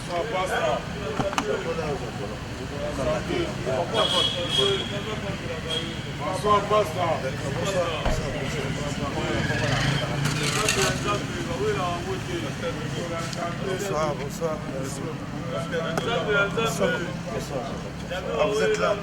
Bonsoir, bonsoir. Ah, vous êtes là.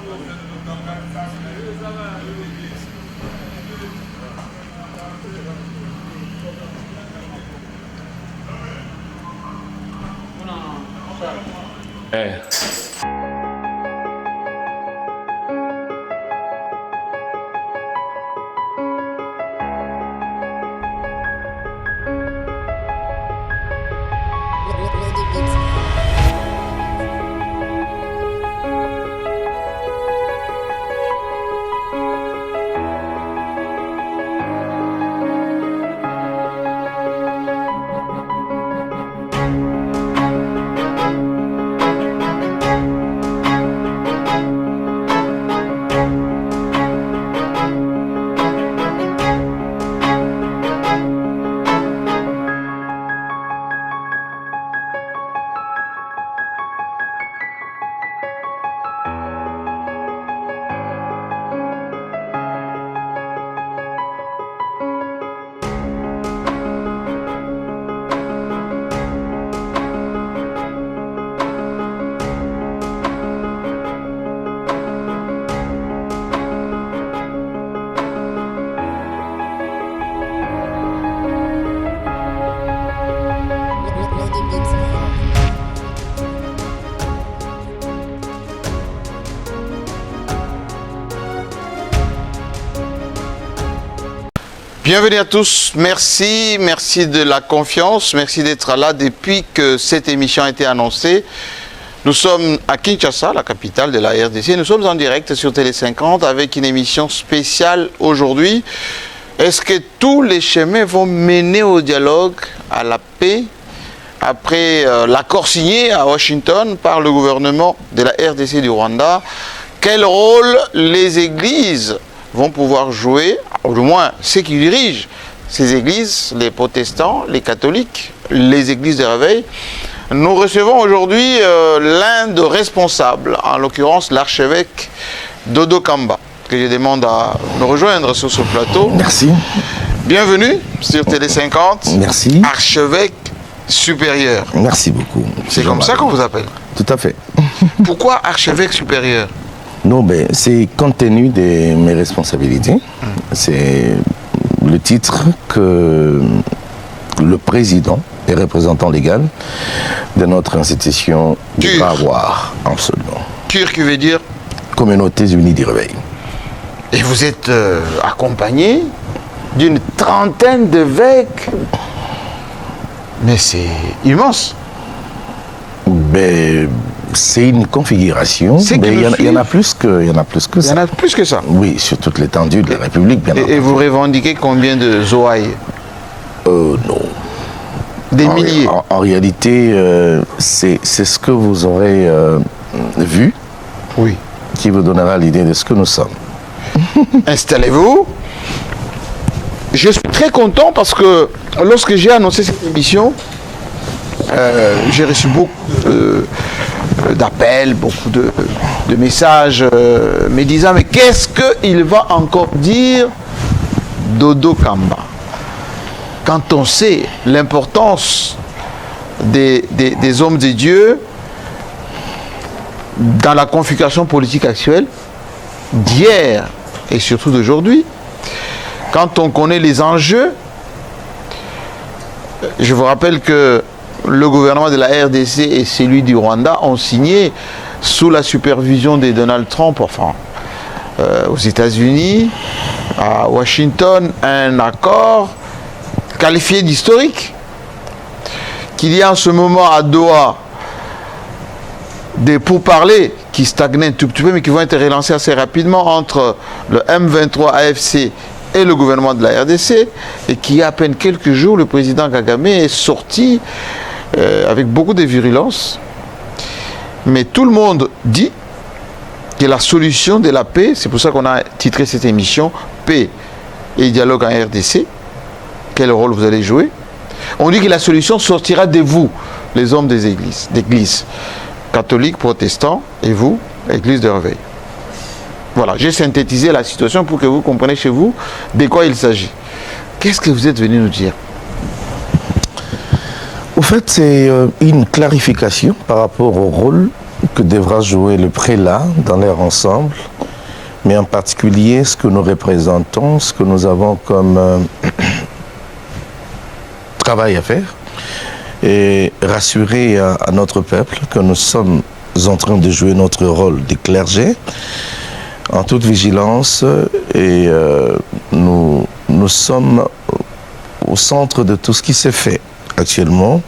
Bienvenue à tous, merci de la confiance, merci d'être là depuis que cette émission a été annoncée. Nous sommes à Kinshasa, la capitale de la RDC, nous sommes en direct sur Télé 50 avec une émission spéciale aujourd'hui. Est-ce que tous les chemins vont mener au dialogue, à la paix, après l'accord signé à Washington par le gouvernement de la RDC du Rwanda? Quel rôle les églises vont pouvoir jouer, au moins ceux qui dirigent ces églises, les protestants, les catholiques, les églises de réveil? Nous recevons aujourd'hui l'un des responsables, en l'occurrence l'archevêque Dodo Kamba, que je demande à nous rejoindre sur ce plateau. Merci. Bienvenue sur Télé 50. Merci. Archevêque supérieur. Merci beaucoup. C'est comme ça qu'on vous appelle? Tout à fait. Pourquoi archevêque supérieur? Non, ben, c'est compte tenu de mes responsabilités. C'est le titre que le président et représentant légal de notre institution devra avoir, absolument. CUR qui veut dire? Communautés Unies du Réveil. Et vous êtes accompagné d'une trentaine d'évêques. Mais c'est immense. Ben, c'est une configuration. Il y en a plus que ça. Il y en a plus que ça. Oui, sur toute l'étendue de la République, bien entendu. Et vous revendiquez combien de Zoaï? Non. Des milliers. En réalité, c'est ce que vous aurez vu, oui, qui vous donnera l'idée de ce que nous sommes. Installez-vous. Je suis très content parce que lorsque j'ai annoncé cette émission, j'ai reçu beaucoup d'appels, beaucoup de messages me disant mais qu'est-ce qu'il va encore dire Dodo Kamba? Quand on sait l'importance des hommes de Dieu dans la configuration politique actuelle d'hier et surtout d'aujourd'hui, quand on connaît les enjeux, je vous rappelle que le gouvernement de la RDC et celui du Rwanda ont signé sous la supervision de Donald Trump, enfin, aux États-Unis, à Washington, un accord qualifié d'historique. Qu'il y a en ce moment à Doha des pourparlers qui stagnaient un tout petit peu, mais qui vont être relancés assez rapidement entre le M23 AFC et le gouvernement de la RDC, et qui, il y a à peine quelques jours, le président Kagame est sorti avec beaucoup de virulence. Mais tout le monde dit que la solution de la paix, c'est pour ça qu'on a titré cette émission « Paix et dialogue en RDC ». Quel rôle vous allez jouer? On dit que la solution sortira de vous, les hommes des d'églises, catholiques, protestants, et vous, église de réveil. Voilà, j'ai synthétisé la situation pour que vous compreniez chez vous de quoi il s'agit. Qu'est-ce que vous êtes venu nous dire? Au fait, c'est une clarification par rapport au rôle que devra jouer le prélat dans leur ensemble, mais en particulier ce que nous représentons, ce que nous avons comme travail à faire, et rassurer à notre peuple que nous sommes en train de jouer notre rôle de clergé en toute vigilance, et nous sommes au centre de tout ce qui s'est fait actuellement,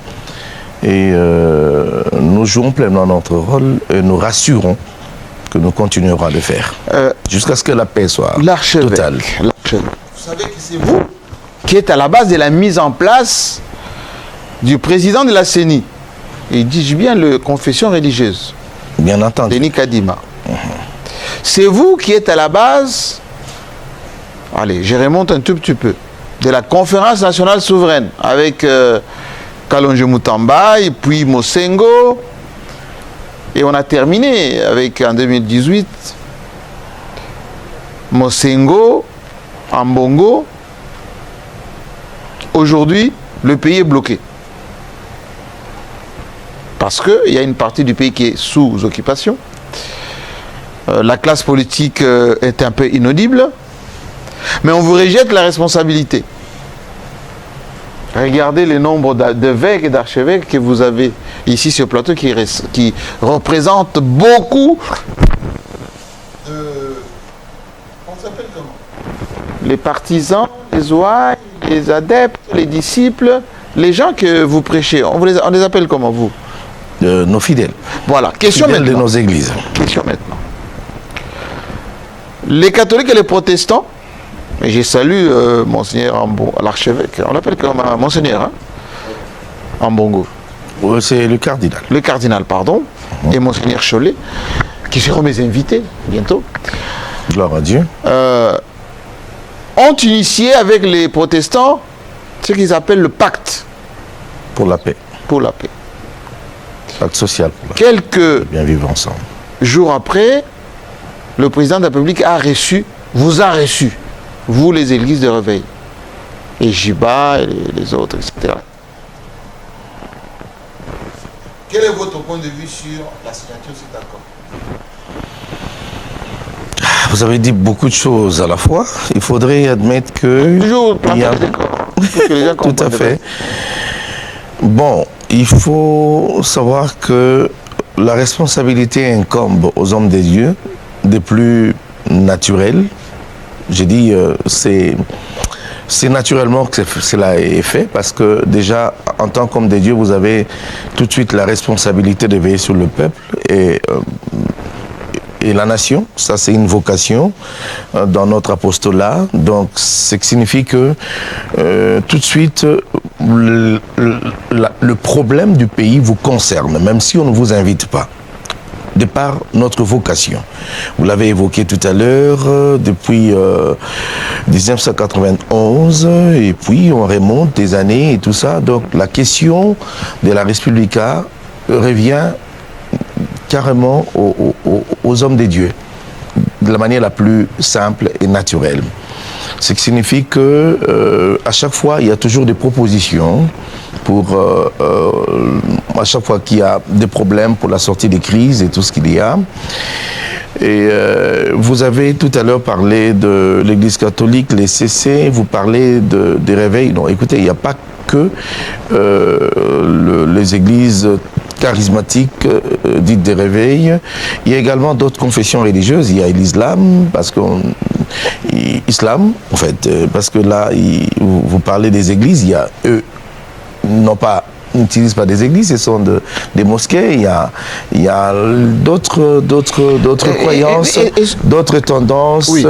et nous jouons pleinement notre rôle et nous rassurons que nous continuerons à le faire jusqu'à ce que la paix soit totale. Vous savez que c'est vous qui êtes à la base de la mise en place du président de la CENI, et dis-je bien le confession religieuse, bien entendu, Denis Kadima. C'est vous qui êtes à la base, allez, je remonte un tout petit peu, de la conférence nationale souveraine avec Kalonji Moutamba et puis Mosengo, et on a terminé avec en 2018 Mosengo, Ambongo. Aujourd'hui, le pays est bloqué parce qu'il y a une partie du pays qui est sous occupation. La classe politique est un peu inaudible, mais on vous rejette la responsabilité. Regardez le nombre d'évêques et d'archevêques que vous avez ici sur le plateau qui représentent beaucoup de... On s'appelle comment? Les partisans, les ouailles, les adeptes, les disciples, les gens que vous prêchez. On les appelle comment, vous? Nos fidèles. Voilà. Question fidèles maintenant. de nos églises. Question maintenant. Les catholiques et les protestants, et j'ai salué Monseigneur l'archevêque, on l'appelle comme Monseigneur, hein, Ambongo. C'est le cardinal. Le cardinal, pardon, et Monseigneur Cholet, qui seront mes invités bientôt. Gloire à Dieu. Ont initié avec les protestants ce qu'ils appellent le pacte. Pour la paix. Pour la paix. Pacte social pour la paix. Quelques bien vivre ensemble. Jours après, le président de la République vous a reçu, vous les églises de réveil, et Jiba, et les autres, etc. Quel est votre point de vue sur la signature de cet accord? Vous avez dit beaucoup de choses à la fois. Il faudrait admettre que... Toujours, il y a... Tout à fait. Bon, il faut savoir que la responsabilité incombe aux hommes de Dieu, des plus naturels. J'ai dit, c'est naturellement que cela est fait, parce que déjà, en tant qu'homme de Dieu, vous avez tout de suite la responsabilité de veiller sur le peuple et la nation. Ça, c'est une vocation dans notre apostolat. Donc, ce qui signifie que tout de suite, le problème du pays vous concerne, même si on ne vous invite pas, de par notre vocation. Vous l'avez évoqué tout à l'heure, depuis 1991, et puis on remonte des années et tout ça. Donc, la question de la Respublica revient carrément aux hommes des dieux, de la manière la plus simple et naturelle. Ce qui signifie que à chaque fois, il y a toujours des propositions pour, à chaque fois qu'il y a des problèmes pour la sortie des crises et tout ce qu'il y a. Et vous avez tout à l'heure parlé de l'Église catholique, les CC, vous parlez des réveils. Non, écoutez, il n'y a pas que les églises charismatiques dites des réveils. Il y a également d'autres confessions religieuses. Il y a l'islam, parce que islam, en fait, parce que là, vous parlez des églises. Il y a eux, n'utilisent pas des églises, ce sont des mosquées. Il y a d'autres croyances, d'autres tendances, oui,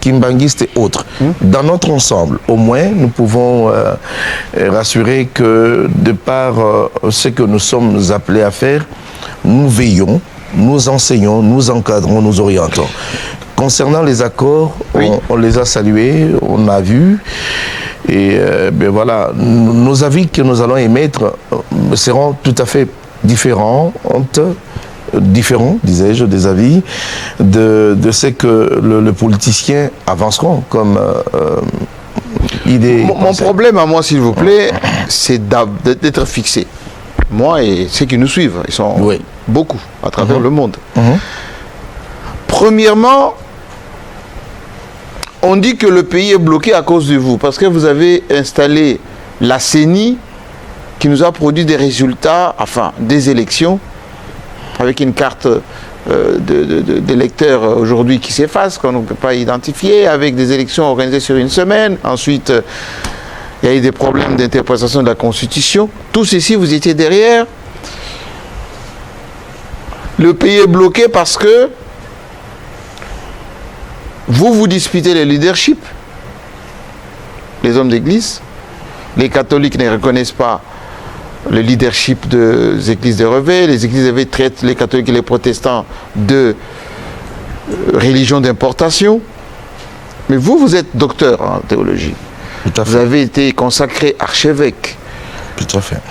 kimbanguistes et autres. Dans notre ensemble, au moins, nous pouvons rassurer que de par ce que nous sommes appelés à faire, nous veillons, nous enseignons, nous encadrons, nous orientons. Concernant les accords, oui, on les a salués, on a vu. Et voilà, nos avis que nous allons émettre seront tout à fait différents, disais-je, des avis de ce que le politicien avanceront comme idée. Mon problème à moi, s'il vous plaît, c'est d'être fixé. Moi et ceux qui nous suivent, ils sont beaucoup à travers le monde. Premièrement, on dit que le pays est bloqué à cause de vous, parce que vous avez installé la CENI qui nous a produit des résultats, enfin des élections, avec une carte d'électeurs aujourd'hui qui s'efface, qu'on ne peut pas identifier, avec des élections organisées sur une semaine. Ensuite, il y a eu des problèmes d'interprétation de la Constitution. Tout ceci, vous étiez derrière. Le pays est bloqué parce que vous disputez le leadership, les hommes d'église. Les catholiques ne reconnaissent pas le leadership des églises de Revet. Les églises de Revet traitent les catholiques et les protestants de religion d'importation. Mais vous êtes docteur en théologie. Vous avez été consacré archevêque. Tout à fait.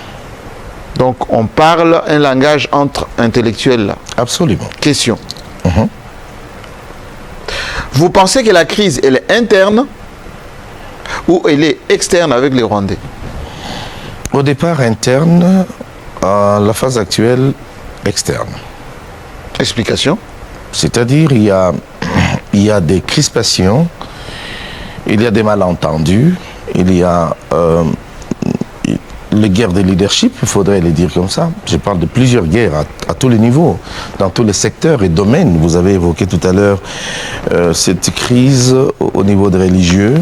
Donc on parle un langage entre intellectuels là. Absolument. Question. Vous pensez que la crise, elle est interne ou elle est externe avec les Rwandais? Au départ interne, à la phase actuelle externe. Explication? C'est-à-dire il y a des crispations, il y a des malentendus, il y a les guerres de leadership, il faudrait les dire comme ça. Je parle de plusieurs guerres à tous les niveaux, dans tous les secteurs et domaines. Vous avez évoqué tout à l'heure cette crise au niveau des religieux.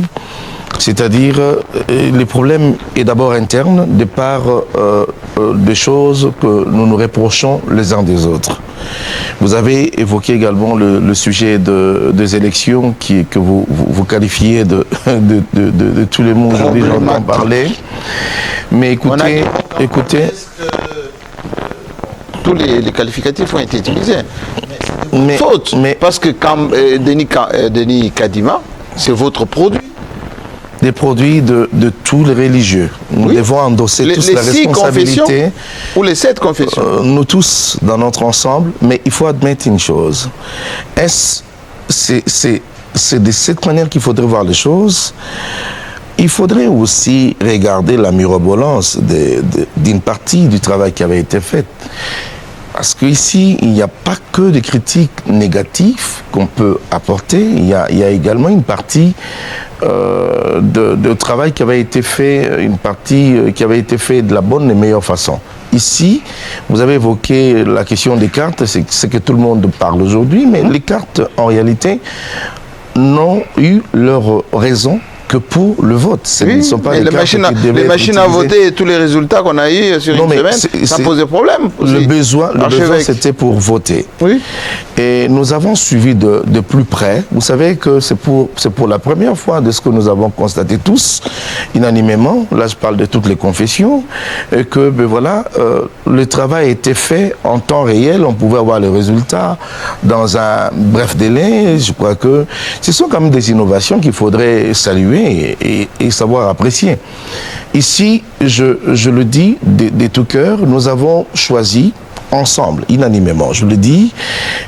C'est-à-dire, le problème est d'abord interne, de par des choses que nous nous reprochons les uns des autres. Vous avez évoqué également le sujet des élections que vous qualifiez de tous les mots aujourd'hui, j'entends parler. Mais écoutez, tous les qualificatifs ont été utilisés. Mais faute, parce que quand Denis Kadima, c'est votre produit. Des produits de tous les religieux. Nous devons endosser tous la responsabilité. Ou les 7 confessions. Nous tous, dans notre ensemble, mais il faut admettre une chose. C'est de cette manière qu'il faudrait voir les choses. Il faudrait aussi regarder la mirobolance d'une partie du travail qui avait été fait. Parce qu'ici, il n'y a pas que des critiques négatives qu'on peut apporter, il y a également une partie de travail qui avait été fait, une partie qui avait été faite de la bonne et meilleure façon. Ici, vous avez évoqué la question des cartes, c'est ce que tout le monde parle aujourd'hui, mais les cartes, en réalité, n'ont eu leur raison que pour le vote. Oui, ne sont pas les machines à voter et tous les résultats qu'on a eu sur une semaine, ça posait problème. Le besoin c'était pour voter. Oui. Et nous avons suivi de plus près. Vous savez que c'est pour la première fois de ce que nous avons constaté tous, unanimement, là je parle de toutes les confessions, et que le travail était fait en temps réel, on pouvait avoir les résultats dans un bref délai. Je crois que ce sont quand même des innovations qu'il faudrait saluer et savoir apprécier. Ici, je le dis de tout cœur, nous avons choisi ensemble, unanimement, je le dis,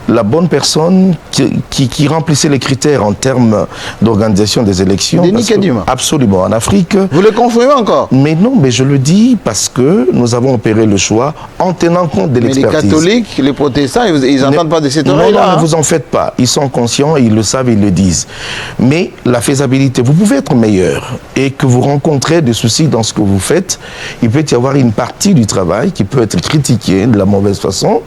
la bonne personne qui remplissait les critères en termes d'organisation des élections. Denis Kadima. Absolument, en Afrique. Vous le confirmez encore? Mais non, mais je le dis parce que nous avons opéré le choix en tenant compte de l'expertise. Mais les catholiques, les protestants, ils n'entendent pas de cette oreille-là. Non, ne vous en faites pas. Ils sont conscients, ils le savent, ils le disent. Mais la faisabilité, vous pouvez être meilleur et que vous rencontrez des soucis dans ce que vous faites, il peut y avoir une partie du travail qui peut être critiquée de la mauvaise façon,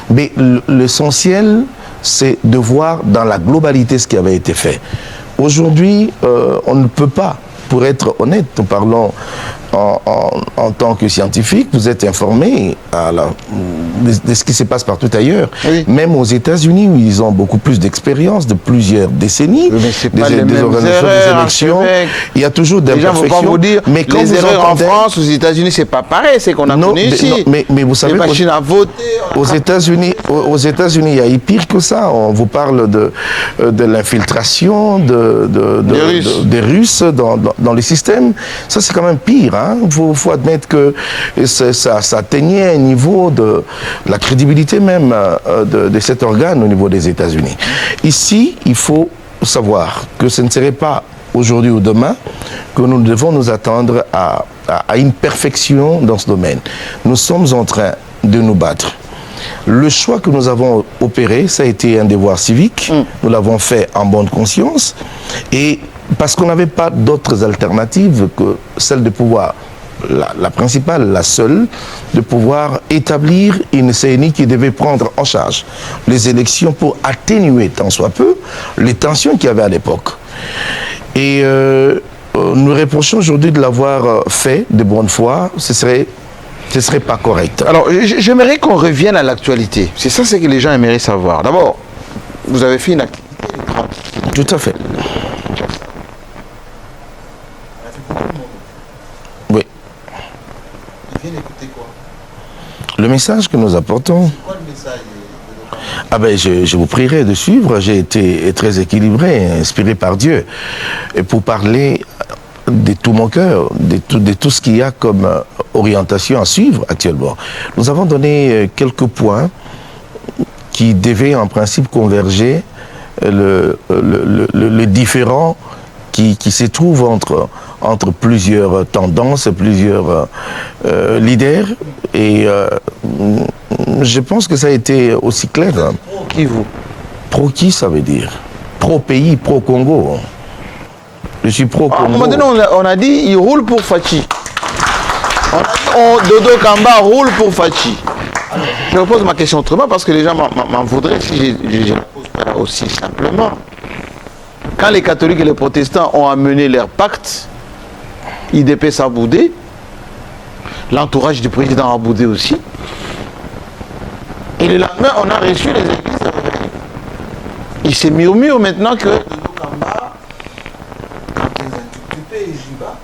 mais l'essentiel, c'est de voir dans la globalité ce qui avait été fait. Aujourd'hui, on ne peut pas, pour être honnête, nous parlons en tant que scientifique, vous êtes informé, de ce qui se passe partout ailleurs. Oui. Même aux États-Unis, où ils ont beaucoup plus d'expérience, de plusieurs décennies, Oui, mais c'est pas les des mêmes organisations, erreurs, des élections, archevêque. il y a toujours Les gens ne vont pas d'imperfections. vous dire, Mais quand les vous erreurs entendez, en France, aux États-Unis, c'est pas pareil, c'est qu'on a connu ici. mais vous savez, les machines à voter. aux États-Unis, il y a pire que ça. On vous parle de l'infiltration des Russes dans les systèmes. Ça, c'est quand même pire. Il faut admettre que ça atteignait un niveau de la crédibilité même de cet organe au niveau des États-Unis. Ici, il faut savoir que ce ne serait pas aujourd'hui ou demain que nous devons nous attendre à une perfection dans ce domaine. Nous sommes en train de nous battre. Le choix que nous avons opéré, ça a été un devoir civique. Nous l'avons fait en bonne conscience. Et parce qu'on n'avait pas d'autres alternatives que celle de pouvoir, la principale, la seule, de pouvoir établir une CNI qui devait prendre en charge les élections pour atténuer tant soit peu les tensions qu'il y avait à l'époque. Et nous reprochons aujourd'hui de l'avoir fait de bonne foi. Ce serait pas correct. Alors, j'aimerais qu'on revienne à l'actualité. C'est ça ce que les gens aimeraient savoir. D'abord, vous avez fait une activité. Tout à fait. Oui. Ils viennent écouter quoi? Le message que nous apportons. C'est quoi le message? Ah ben, je vous prierai de suivre. J'ai été très équilibré, inspiré par Dieu, et pour parler de tout mon cœur, de tout ce qu'il y a comme orientation à suivre actuellement. Nous avons donné quelques points qui devaient en principe converger le différent qui se trouve entre plusieurs tendances, plusieurs leaders. Et je pense que ça a été aussi clair. Pro qui vous? Pro qui ça veut dire? Pro pays, pro Congo. Je suis pro Congo. À un moment donné, on a dit il roule pour Fachi. Dodo Kamba roule pour Fachi. Je repose ma question autrement parce que les gens m'en voudraient si je la pose pas aussi simplement. Quand les catholiques et les protestants ont amené leur pacte, IDPS a boudé, l'entourage du président a boudé aussi. Et le lendemain, on a reçu les églises. Il se murmure maintenant que Dodo Kamba, quand les et Jiba,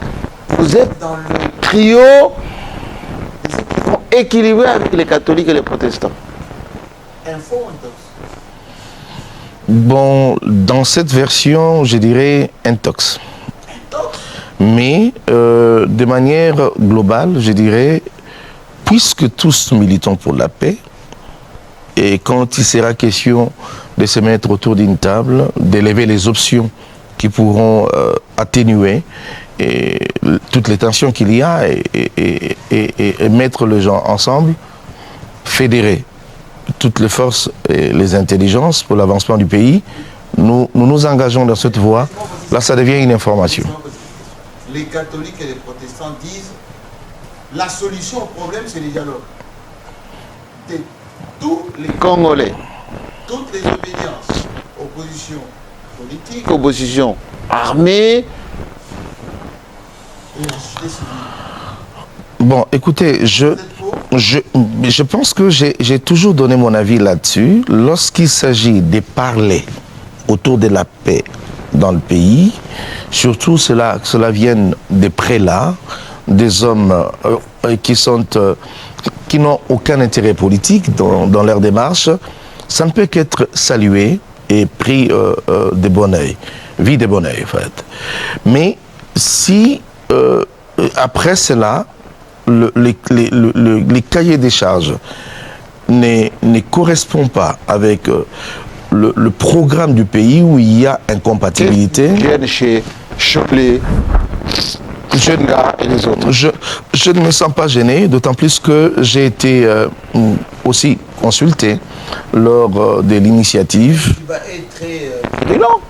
vous êtes dans le trio qui vont équilibrer avec les catholiques et les protestants. Info ou intox? Bon, dans cette version, je dirais intox. Mais de manière globale, je dirais, puisque tous militons pour la paix, et quand il sera question de se mettre autour d'une table, d'élever les options qui pourront atténuer toutes les tensions qu'il y a et mettre les gens ensemble, fédérer toutes les forces et les intelligences pour l'avancement du pays, nous nous engageons dans cette voie. Là, ça devient une information. Les catholiques et les protestants disent la solution au problème, c'est le dialogue. De tous les Congolais, toutes les obédiences, opposition politique, opposition armée, et la société civile. Bon, écoutez, je pense que j'ai toujours donné mon avis là-dessus. Lorsqu'il s'agit de parler autour de la paix dans le pays, surtout cela vient des prélats, des hommes qui n'ont aucun intérêt politique dans leur démarche, ça ne peut qu'être salué et pris de bon oeil, vu de bon oeil en fait. Mais si après cela, les cahiers des charges ne correspondent pas avec le programme du pays où il y a incompatibilité. Viennent chez Cholet, Jenga et les autres. Je ne me sens pas gêné, d'autant plus que j'ai été aussi consulté lors de l'initiative. Il va être très virulent.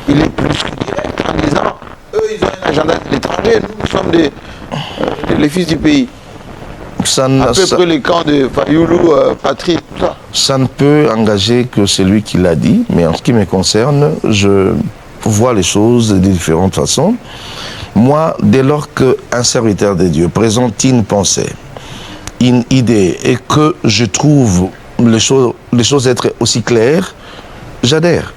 Il est plus que direct en disant eux ils ont un agenda de l'étranger, nous sommes les fils du pays. À peu près les camps de Fayoulou, Patrie, tout ça. Ça ne peut engager que celui qui l'a dit, mais en ce qui me concerne, je vois les choses de différentes façons. Moi, dès lors qu'un serviteur de Dieu présente une pensée une idée et que je trouve les choses être aussi claires, j'adhère.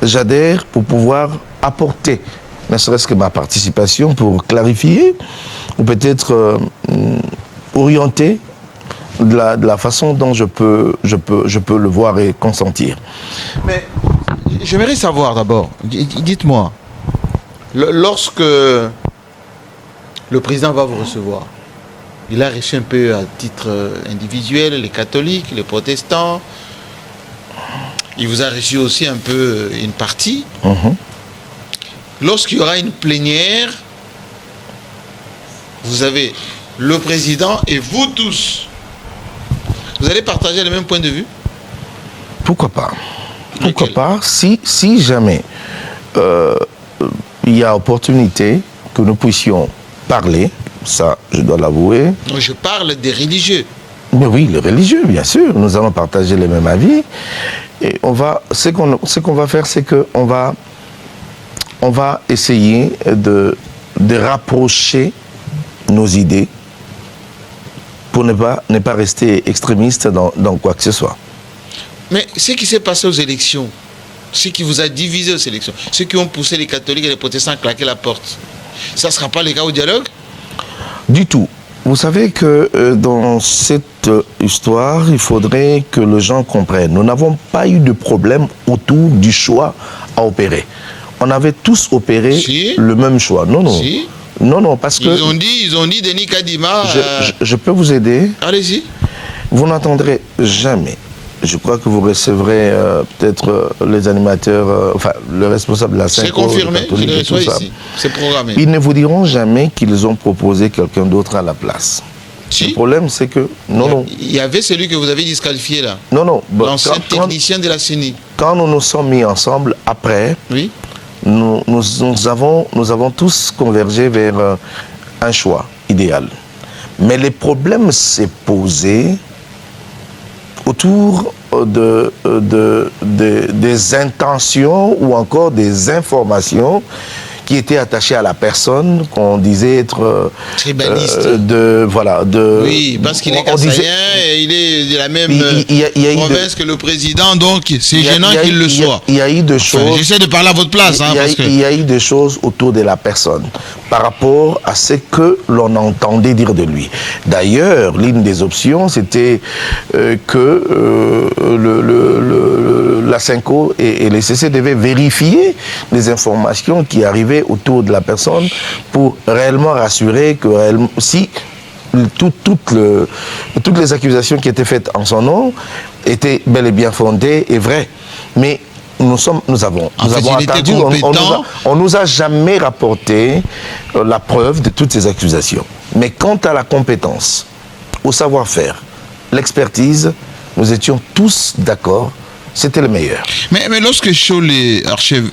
J'adhère pour pouvoir apporter, ne serait-ce que ma participation pour clarifier ou peut-être orienter de la façon dont je peux le voir et consentir. Mais j'aimerais savoir d'abord, dites-moi, lorsque le président va vous recevoir, il a reçu un peu à titre individuel les catholiques, les protestants, il vous a reçu aussi un peu une partie. Lorsqu'il y aura une plénière, vous avez le président et vous tous. Vous allez partager le même point de vue? Pourquoi pas? Pourquoi pas? Si jamais il y a opportunité que nous puissions parler, ça je dois l'avouer. Je parle des religieux. Mais oui, les religieux, bien sûr. Nous allons partager les mêmes avis. Et ce qu'on va faire, c'est qu'on va essayer de rapprocher nos idées pour ne pas rester extrémiste dans quoi que ce soit. Mais ce qui s'est passé aux élections, ce qui vous a divisé aux élections, ceux qui ont poussé les catholiques et les protestants à claquer la porte, ça ne sera pas le cas au dialogue? Du tout. Vous savez que dans cette histoire, il faudrait que les gens comprennent. Nous n'avons pas eu de problème autour du choix à opérer. On avait tous opéré le même choix. Non, non. Si. Non, parce que... Ils ont dit Denis Kadima... Je peux vous aider. Allez-y. Vous n'entendrez jamais. Je crois que vous recevrez peut-être les animateurs, enfin le responsable de la Synco. C'est confirmé, je les reçois ici. C'est programmé. Ils ne vous diront jamais qu'ils ont proposé quelqu'un d'autre à la place. Si. Le problème, c'est que... Non. Il y avait celui que vous avez disqualifié là. Non. L'ancien technicien de la CENI. Quand nous nous sommes mis ensemble, après, oui. nous avons tous convergé vers un choix idéal. Mais le problème s'est posé autour des intentions ou encore des informations qui étaient attachées à la personne qu'on disait être tribaliste. Oui, parce qu'il est kassaïen et il est de la même province que le président, donc c'est gênant qu'il le soit. Il y a eu des choses. J'essaie de parler à votre place. Il y a eu des choses autour de la personne par rapport à ce que l'on entendait dire de lui. D'ailleurs, l'une des options, c'était que la Synco et les CC devaient vérifier les informations qui arrivaient autour de la personne pour réellement rassurer que si toutes les accusations qui étaient faites en son nom étaient bel et bien fondées et vraies. Mais nous avons attendu, on nous a jamais rapporté la preuve de toutes ces accusations. Mais quant à la compétence, au savoir-faire, l'expertise, nous étions tous d'accord, c'était le meilleur. Mais lorsque Cholet, archève,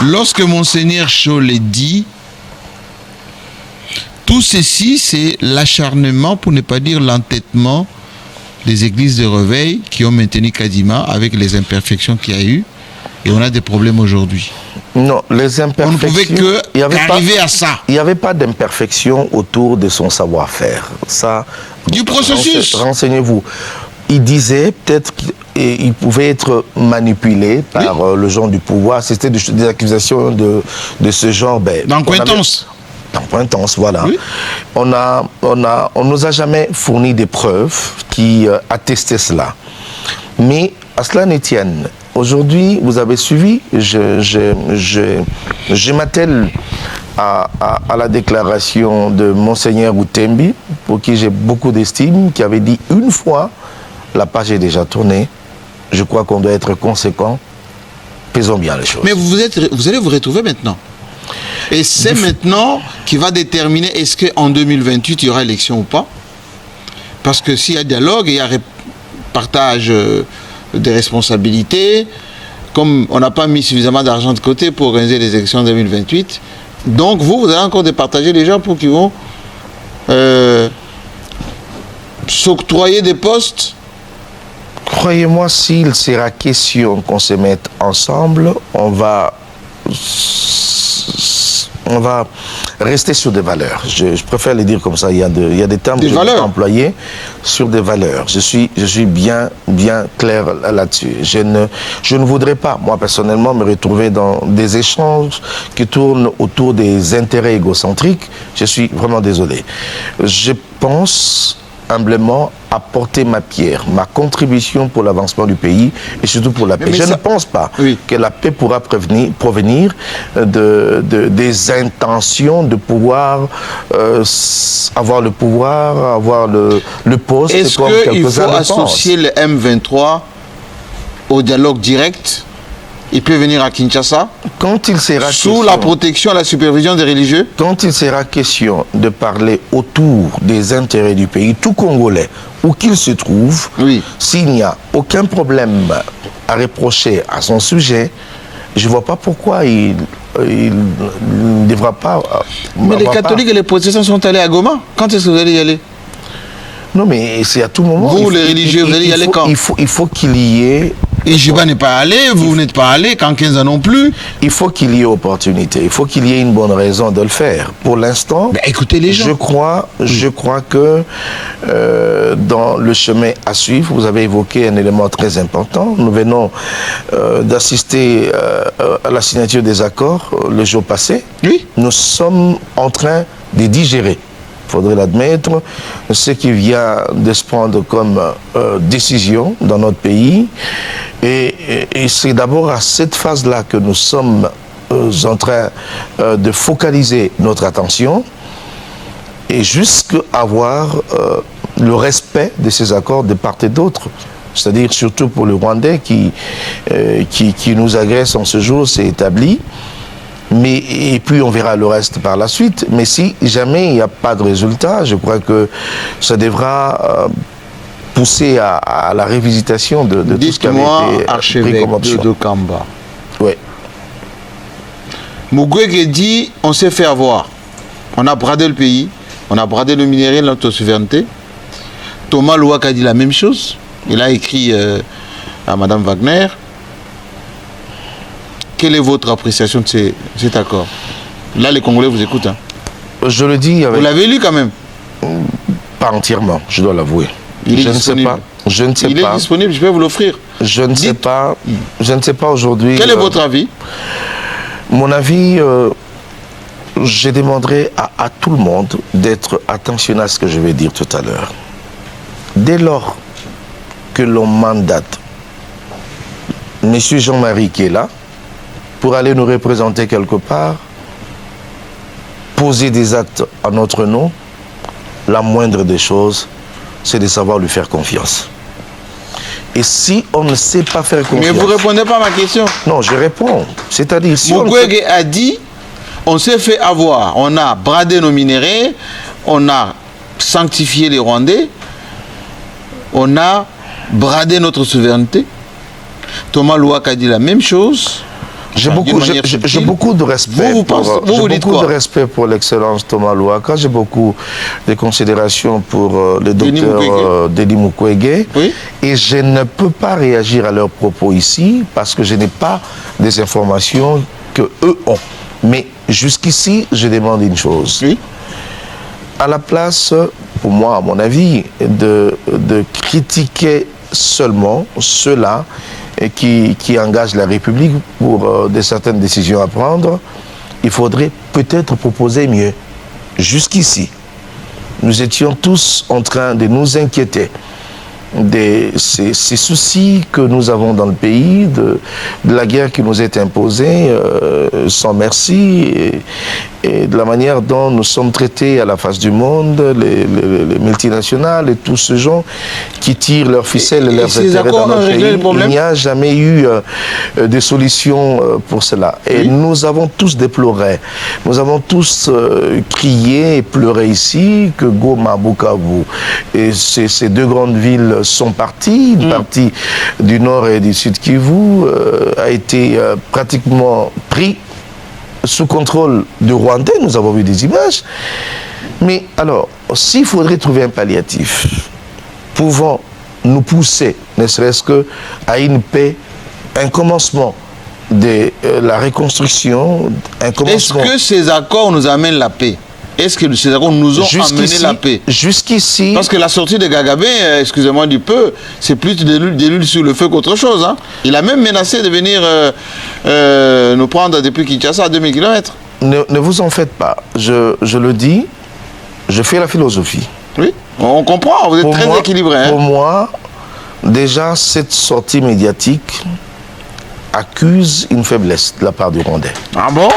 lorsque Monseigneur Cholet dit, tout ceci, c'est l'acharnement, pour ne pas dire l'entêtement des églises de réveil qui ont maintenu Kadima avec les imperfections qu'il y a eu. Et on a des problèmes aujourd'hui. Non, les imperfections... On ne pouvait qu'arriver à ça. Il n'y avait pas d'imperfection autour de son savoir-faire. Ça, du processus. Renseignez-vous. Il disait peut-être qu'il pouvait être manipulé par le gens du pouvoir. C'était des accusations de ce genre. D'encointance. D'encointance, voilà. Oui. On nous a jamais fourni des preuves qui attestaient cela. Mais à cela ne tienne. Aujourd'hui, vous avez suivi, je m'attelle à la déclaration de Monseigneur Outembi, pour qui j'ai beaucoup d'estime, qui avait dit une fois, la page est déjà tournée, je crois qu'on doit être conséquent, faisons bien les choses. Mais vous allez vous retrouver maintenant. Et c'est maintenant qui va déterminer est-ce qu'en 2028, il y aura élection ou pas. Parce que s'il y a dialogue, il y a partage des responsabilités. Comme on n'a pas mis suffisamment d'argent de côté pour organiser les élections en 2028, donc vous allez encore départager les gens pour qu'ils vont s'octroyer des postes. Croyez-moi, s'il sera question qu'on se mette ensemble, on va rester sur des valeurs. Je préfère les dire comme ça. Il y a des termes des que je valeurs. peux employer sur des valeurs. Je suis bien clair là-dessus. Je ne voudrais pas, moi personnellement, me retrouver dans des échanges qui tournent autour des intérêts égocentriques. Je suis vraiment désolé. Je pense humblement apporter ma pierre, ma contribution pour l'avancement du pays et surtout pour la paix. Je ne pense pas que la paix pourra provenir des intentions de pouvoir avoir le pouvoir, avoir le poste. Est-ce qu'il faut associer le M23 au dialogue direct? Il peut venir à Kinshasa quand il sera sous la protection et la supervision des religieux. Quand il sera question de parler autour des intérêts du pays, tout Congolais, où qu'il se trouve, s'il n'y a aucun problème à reprocher à son sujet, je ne vois pas pourquoi il ne devra pas... Mais les catholiques et les protestants sont allés à Goma. Quand est-ce que vous allez y aller? Non, mais c'est à tout moment. Vous, les religieux, vous allez y aller quand? Il faut qu'il y ait... Et Jiba n'est pas allé, vous n'êtes pas allé, Kankenza non plus. Il faut qu'il y ait opportunité, il faut qu'il y ait une bonne raison de le faire. Pour l'instant, écoutez les gens. Je crois que dans le chemin à suivre, vous avez évoqué un élément très important. Nous venons d'assister à la signature des accords le jour passé. Oui. Nous sommes en train de digérer. Il faudrait l'admettre, ce qui vient de se prendre comme décision dans notre pays. Et c'est d'abord à cette phase-là que nous sommes en train de focaliser notre attention et jusqu'à avoir le respect de ces accords de part et d'autre. C'est-à-dire surtout pour le Rwandais qui nous agresse en ce jour, c'est établi. Et puis on verra le reste par la suite. Mais si jamais il n'y a pas de résultat, je crois que ça devra pousser à la révisitation de tout ce qui avait été pris comme option. De Kamba. Oui. Mukwege dit, on s'est fait avoir. On a bradé le pays, on a bradé le minerai, notre souveraineté. Thomas Louaka a dit la même chose. Il a écrit à Madame Wagner. Quelle est votre appréciation de cet accord? Là, les Congolais vous écoutent. Hein. Je le dis avec... Vous l'avez lu quand même? Pas entièrement, je dois l'avouer. Je ne sais pas. Il est disponible, je vais vous l'offrir. Je ne sais pas. Je ne sais pas aujourd'hui. Quel est votre avis? Mon avis, je demanderai à tout le monde d'être attentionné à ce que je vais dire tout à l'heure. Dès lors que l'on mandate M. Jean-Marie qui est là, pour aller nous représenter quelque part, poser des actes à notre nom, la moindre des choses, c'est de savoir lui faire confiance. Et si on ne sait pas faire confiance... Mais vous ne répondez pas à ma question. Non, je réponds. C'est-à-dire... Si Mukwege a dit, on s'est fait avoir, on a bradé nos minéraux, on a sanctifié les Rwandais, on a bradé notre souveraineté. Thomas Louaka a dit la même chose. J'ai beaucoup de respect. De respect pour l'excellence Thomas Louaka. J'ai beaucoup de considération pour le docteur Denis Mukwege. Oui. Et je ne peux pas réagir à leurs propos ici parce que je n'ai pas des informations que eux ont. Mais jusqu'ici, je demande une chose. Oui. À la place, pour moi, à mon avis, de critiquer seulement ceux-là qui engagent la République pour certaines décisions à prendre, il faudrait peut-être proposer mieux. Jusqu'ici, nous étions tous en train de nous inquiéter de ces soucis que nous avons dans le pays, de la guerre qui nous est imposée sans merci, et de la manière dont nous sommes traités à la face du monde, les multinationales et tous ces gens qui tirent leurs ficelles et leurs intérêts dans notre pays. Il n'y a jamais eu de solution pour cela. Et nous avons tous déploré, nous avons tous crié et pleuré ici que Goma, Bukavu et ces deux grandes villes sont partis. Une partie du nord et du sud Kivu a été pratiquement pris sous contrôle du Rwandais. Nous avons vu des images. Mais alors, s'il faudrait trouver un palliatif pouvant nous pousser, ne serait-ce qu'à une paix, un commencement de la reconstruction, un commencement. Est-ce que ces accords nous amènent la paix? Est-ce que ces accords nous ont amené la paix? Jusqu'ici... Parce que la sortie de Kagame, excusez-moi du peu, c'est plus de l'huile sur le feu qu'autre chose. Hein. Il a même menacé de venir nous prendre depuis Kinshasa à 2000 km. Ne vous en faites pas. Je le dis, je fais la philosophie. Oui, on comprend, vous êtes très équilibré. Hein. Pour moi, déjà, cette sortie médiatique accuse une faiblesse de la part du Rwandais. Ah bon?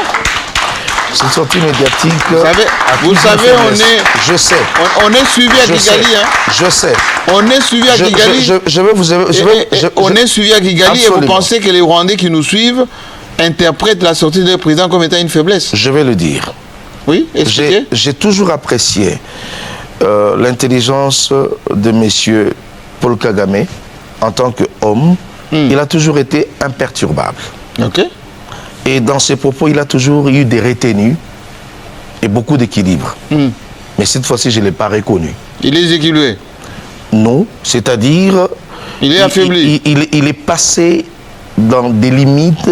Cette sortie médiatique... Vous savez, je sais. On est suivi à Kigali. Hein. Je sais. On est suivi à Kigali. On est suivi à Kigali et vous pensez que les Rwandais qui nous suivent interprètent la sortie du président comme étant une faiblesse? Je vais le dire. Oui, expliquez. J'ai toujours apprécié l'intelligence de M. Paul Kagame en tant qu'homme. Il a toujours été imperturbable. Ok. Et dans ses propos, il a toujours eu des retenues et beaucoup d'équilibre. Mais cette fois-ci, je ne l'ai pas reconnu. Il est déséquilibré? Non, c'est-à-dire... Il est affaibli? Il est passé dans des limites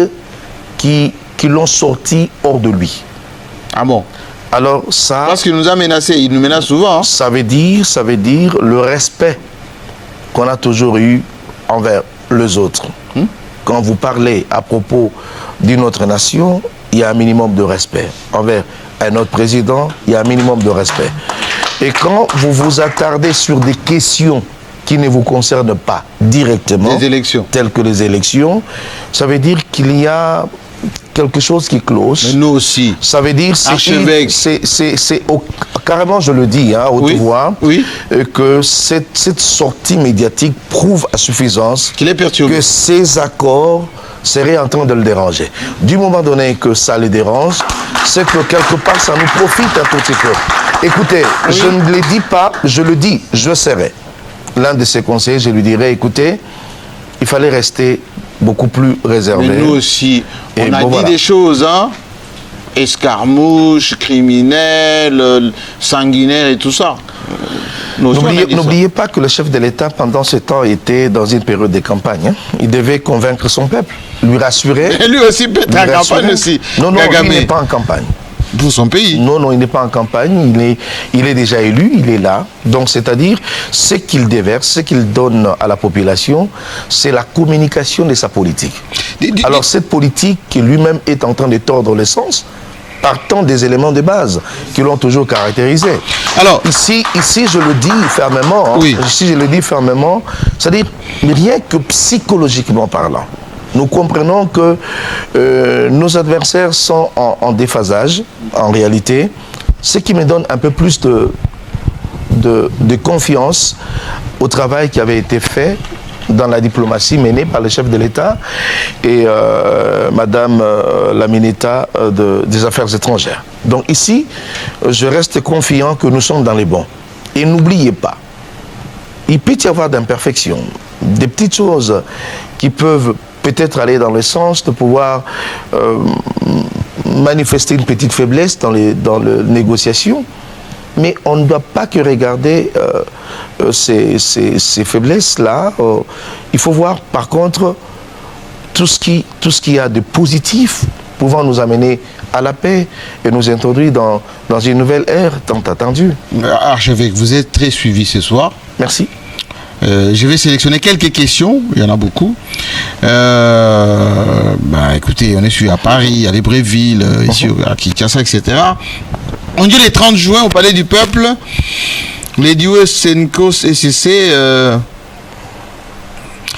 qui l'ont sorti hors de lui. Ah bon? Alors ça... Parce qu'il nous a menacés, il nous menace souvent. Hein. Ça veut dire le respect qu'on a toujours eu envers les autres. Quand vous parlez à propos d'une autre nation, il y a un minimum de respect. Envers un autre président, il y a un minimum de respect. Et quand vous vous attardez sur des questions qui ne vous concernent pas directement, les élections, telles que les élections, ça veut dire qu'il y a quelque chose qui cloche. Mais nous aussi. Ça veut dire c'est carrément, je le dis, à haute voix, que cette sortie médiatique prouve à suffisance qu'il est perturbé, que ces accords seraient en train de le déranger. Du moment donné que ça le dérange, c'est que quelque part ça nous profite un tout petit peu. Écoutez, je ne le dis pas, je le dis, je serai l'un de ses conseillers, je lui dirais, écoutez, il fallait rester beaucoup plus réservé. Mais nous aussi, on a dit des choses, hein, escarmouches, criminels, sanguinaires et tout ça. N'oubliez pas que le chef de l'État, pendant ce temps, était dans une période de campagne. Hein. Il devait convaincre son peuple, lui rassurer. Et lui aussi peut être en campagne aussi. Non, il n'est pas en campagne. Pour son pays? Non, il n'est pas en campagne, il est déjà élu, il est là. Donc, c'est-à-dire, ce qu'il déverse, ce qu'il donne à la population, c'est la communication de sa politique. Alors, cette politique qui lui-même est en train de tordre le sens, partant des éléments de base qui l'ont toujours caractérisé. Alors, ici, je le dis fermement, ici, je le dis fermement, c'est-à-dire, rien que psychologiquement parlant, nous comprenons que nos adversaires sont en déphasage, en réalité, ce qui me donne un peu plus de confiance au travail qui avait été fait dans la diplomatie menée par le chef de l'État et Madame la ministre des Affaires étrangères. Donc ici, je reste confiant que nous sommes dans les bons. Et n'oubliez pas, il peut y avoir d'imperfections, des petites choses qui peuvent peut-être aller dans le sens de pouvoir manifester une petite faiblesse dans les négociations, mais on ne doit pas que regarder ces faiblesses-là. Il faut voir par contre tout ce qu'il y a de positif pouvant nous amener à la paix et nous introduire dans une nouvelle ère tant attendue. Archevêque, vous êtes très suivi ce soir. Merci. Je vais sélectionner quelques questions, il y en a beaucoup. Écoutez, on est suivi à Paris, à Libreville, ici à Kinshasa, etc. On dit le 30 juin au Palais du Peuple, les Dieu Senkos SCC,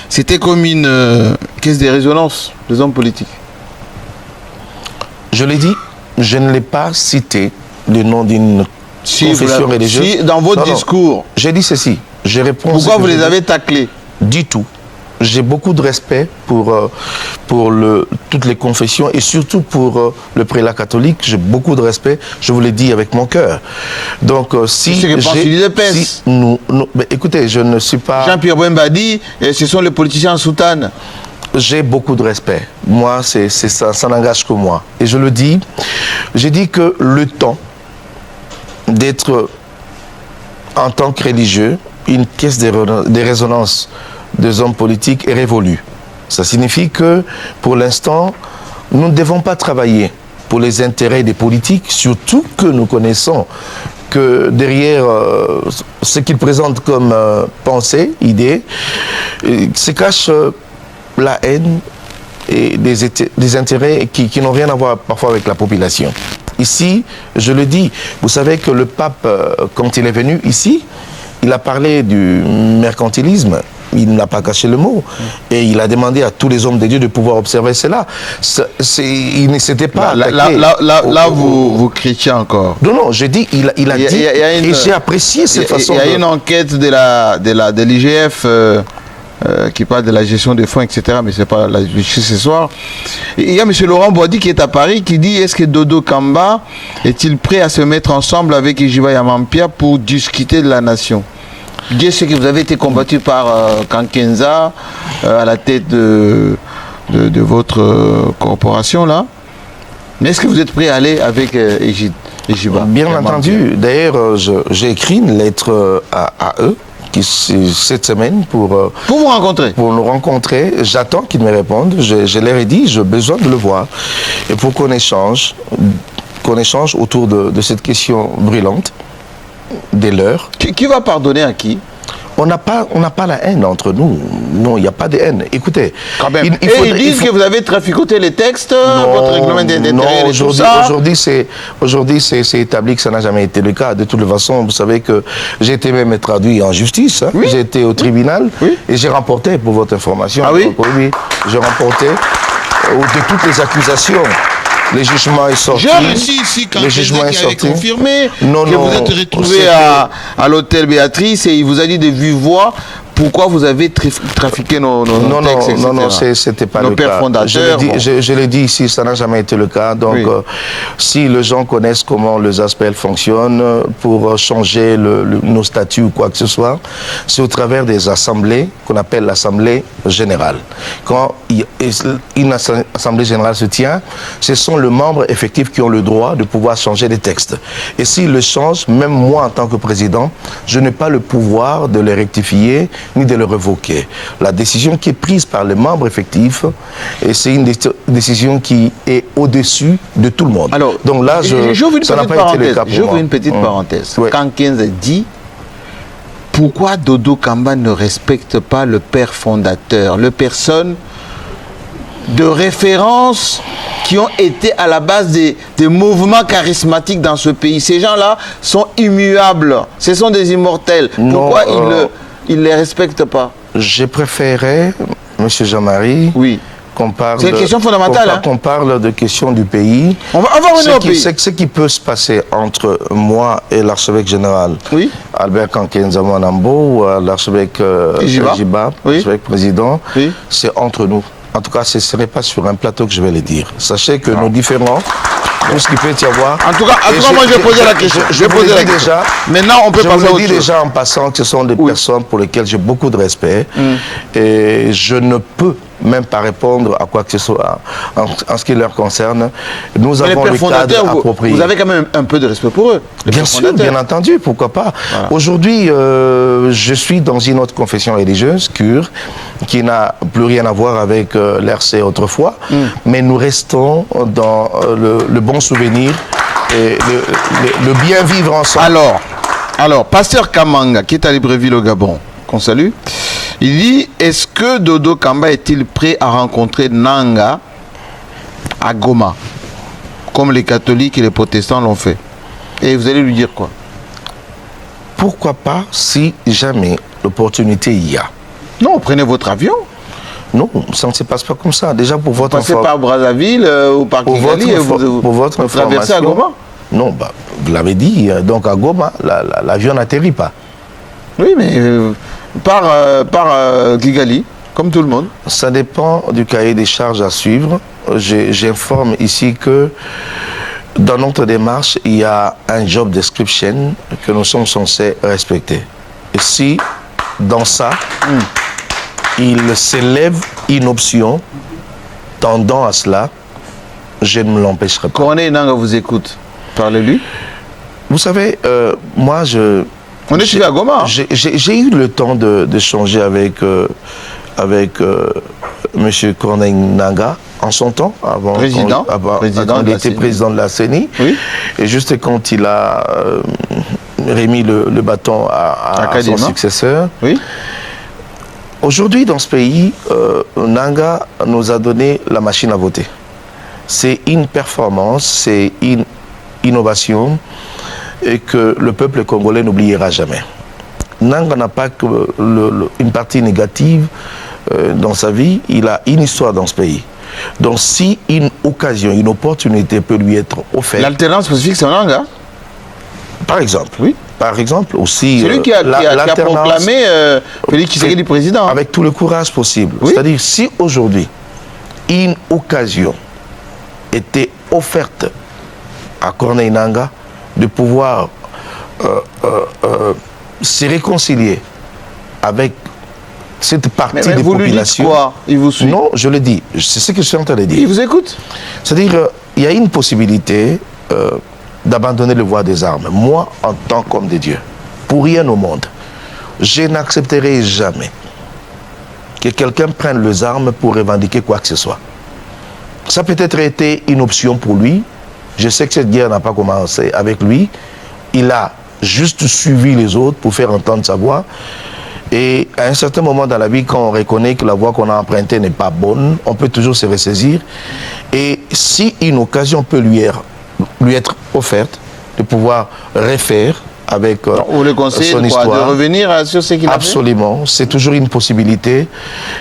c'était comme une caisse de résonance des hommes politiques. Je l'ai dit, je ne l'ai pas cité le nom d'une confession religieuse. Si, dans votre discours. J'ai dit ceci. Je réponds. Pourquoi vous les avez taclés? Du tout. J'ai beaucoup de respect pour toutes les confessions et surtout pour le prélat catholique. J'ai beaucoup de respect, je vous l'ai dit avec mon cœur. Donc si écoutez, je ne suis pas... Jean-Pierre Bemba dit, ce sont les politiciens en soutane. J'ai beaucoup de respect. Moi, c'est ça n'engage que moi. Et je le dis, j'ai dit que le temps d'être en tant que religieux, une caisse de résonance des hommes politiques est révolue. Ça signifie que, pour l'instant, nous ne devons pas travailler pour les intérêts des politiques, surtout que nous connaissons que derrière ce qu'ils présentent comme pensée, idée, se cache la haine et des intérêts qui n'ont rien à voir parfois avec la population. Ici, je le dis, vous savez que le pape, quand il est venu ici, il a parlé du mercantilisme. Il n'a pas caché le mot. Et il a demandé à tous les hommes de Dieu de pouvoir observer cela. Il ne s'était pas attaqué. Là, vous critiquez encore. Non, j'ai dit, il a dit, et j'ai apprécié cette façon. Il y a une enquête de l'IGF qui parle de la gestion des fonds, etc. Mais ce n'est pas la justice ce soir. Il y a M. Laurent Boadi qui est à Paris qui dit: est-ce que Dodo Kamba est-il prêt à se mettre ensemble avec Ijiba Yamampia pour discuter de la nation? Dieu sait que vous avez été combattu par Kankenza à la tête de votre corporation là. Mais est-ce que vous êtes prêt à aller avec Ijiba? Bien entendu. D'ailleurs, j'ai écrit une lettre à eux cette semaine pour vous rencontrer. Pour nous rencontrer. J'attends qu'ils me répondent. Je leur ai dit, j'ai besoin de le voir. Et pour qu'on échange autour de cette question brûlante des leurs. Qui va pardonner à qui? On n'a pas la haine entre nous. Non, il n'y a pas de haine. Écoutez, quand même. Ils disent que vous avez traficoté les textes, votre règlement d'intérêt et tout ça. Aujourd'hui, c'est établi que ça n'a jamais été le cas. De toute façon, vous savez que j'ai été même traduit en justice. Hein. Oui. J'ai été au tribunal et j'ai remporté, pour votre information. Ah oui? Oui, j'ai remporté de toutes les accusations. Le jugement est sorti. J'ai reçu ici quand quelqu'un qui avait confirmé que vous êtes retrouvé à l'hôtel Béatrice et il vous a dit de vive voix pourquoi vous avez trafiqué nos textes, etc. Non, c'était pas nos le cas. Nos pères fondateurs. Je l'ai dit ici, ça n'a jamais été le cas. Donc, si les gens connaissent comment les aspects fonctionnent pour changer nos statuts ou quoi que ce soit, c'est au travers des assemblées qu'on appelle l'Assemblée générale. Quand une Assemblée générale se tient, ce sont les membres effectifs qui ont le droit de pouvoir changer les textes. Et s'ils le changent, même moi en tant que président, je n'ai pas le pouvoir de les rectifier ni de le revoquer. La décision qui est prise par les membres effectifs, et c'est une décision qui est au-dessus de tout le monde. Alors, donc là, ça n'a pas été le cas pour moi. J'ouvre une petite parenthèse. Oui. Quand Kenza dit pourquoi Dodo Kamba ne respecte pas le père fondateur, les personnes de référence qui ont été à la base des mouvements charismatiques dans ce pays. Ces gens-là sont immuables, ce sont des immortels. Pourquoi ils ne les respectent pas? J'ai préféré, M. Jean-Marie, qu'on parle... C'est une question fondamentale. Qu'on parle de questions du pays. On va revenir au pays. Ce qui peut se passer entre moi et l'archevêque général, Albert Kankenza Mwanambo, ou l'archevêque Ijiba, l'archevêque président, c'est entre nous. En tout cas, ce ne serait pas sur un plateau que je vais le dire. Sachez que nos différents, tout ce qu'il peut y avoir... En tout cas, moi, je vais poser la question. Je vous le dis déjà. Maintenant, on peut passer à autre chose. Je vous le dis déjà en passant que ce sont des personnes pour lesquelles j'ai beaucoup de respect. Et je ne peux même pas répondre à quoi que ce soit en ce qui leur concerne. Nous avons le cadre approprié. Vous avez quand même un peu de respect pour eux. Bien sûr, bien entendu, pourquoi pas. Voilà. Aujourd'hui, je suis dans une autre confession religieuse, cure, qui n'a plus rien à voir avec l'RC autrefois, mais nous restons dans le bon souvenir et le bien vivre ensemble. Alors, Pasteur Kamanga, qui est à Libreville au Gabon, qu'on salue, il dit, est-ce que Dodo Kamba est-il prêt à rencontrer Nanga à Goma, comme les catholiques et les protestants l'ont fait? Et vous allez lui dire quoi? Pourquoi pas, si jamais l'opportunité y a? Non, prenez votre avion. Non, ça ne se passe pas comme ça. Déjà pour votre information. Vous passez par Brazzaville ou par Kigali et vous traversez à Goma? Non, vous l'avez dit, donc à Goma, l'avion n'atterrit pas. Oui, mais par Kigali, comme tout le monde. Ça dépend du cahier des charges à suivre. J'informe ici que dans notre démarche, il y a un job description que nous sommes censés respecter. Et si, dans ça, il s'élève une option tendant à cela, je ne me l'empêcherai pas. Corneille Nanga vous écoute. Parlez-lui. Vous savez, moi, on est chez Goma. J'ai eu le temps d'échanger avec M. Corneille Nangaa, en son temps, quand il était président de la CENI, oui. Et juste quand il a remis le bâton à son successeur. Oui. Aujourd'hui, dans ce pays, Nangaa nous a donné la machine à voter. C'est une performance, c'est une innovation et que le peuple congolais n'oubliera jamais. Nangaa n'a pas que une partie négative dans sa vie, il a une histoire dans ce pays. Donc si une occasion, une opportunité peut lui être offerte... L'alternance spécifique, c'est Nangaa? Par exemple. Oui. Par exemple, aussi... C'est lui qui a proclamé Félix Tshisekedi président. Avec tout le courage possible. Oui. C'est-à-dire, si aujourd'hui, une occasion était offerte à Corneille Nangaa de pouvoir se réconcilier avec cette partie des populations... Lui dites quoi? Il vous suit? Non, je le dis. C'est ce que je suis en train de dire. Il vous écoute? C'est-à-dire, il y a une possibilité d'abandonner le voie des armes. Moi, en tant qu'homme de Dieu, pour rien au monde, je n'accepterai jamais que quelqu'un prenne les armes pour revendiquer quoi que ce soit. Ça peut-être été une option pour lui. Je sais que cette guerre n'a pas commencé avec lui. Il a juste suivi les autres pour faire entendre sa voix. Et à un certain moment dans la vie, quand on reconnaît que la voie qu'on a empruntée n'est pas bonne, on peut toujours se ressaisir. Et si une occasion peut lui être offerte de pouvoir refaire avec vous le conseillez son histoire, de revenir sur ce qu'il a fait? Absolument, c'est toujours une possibilité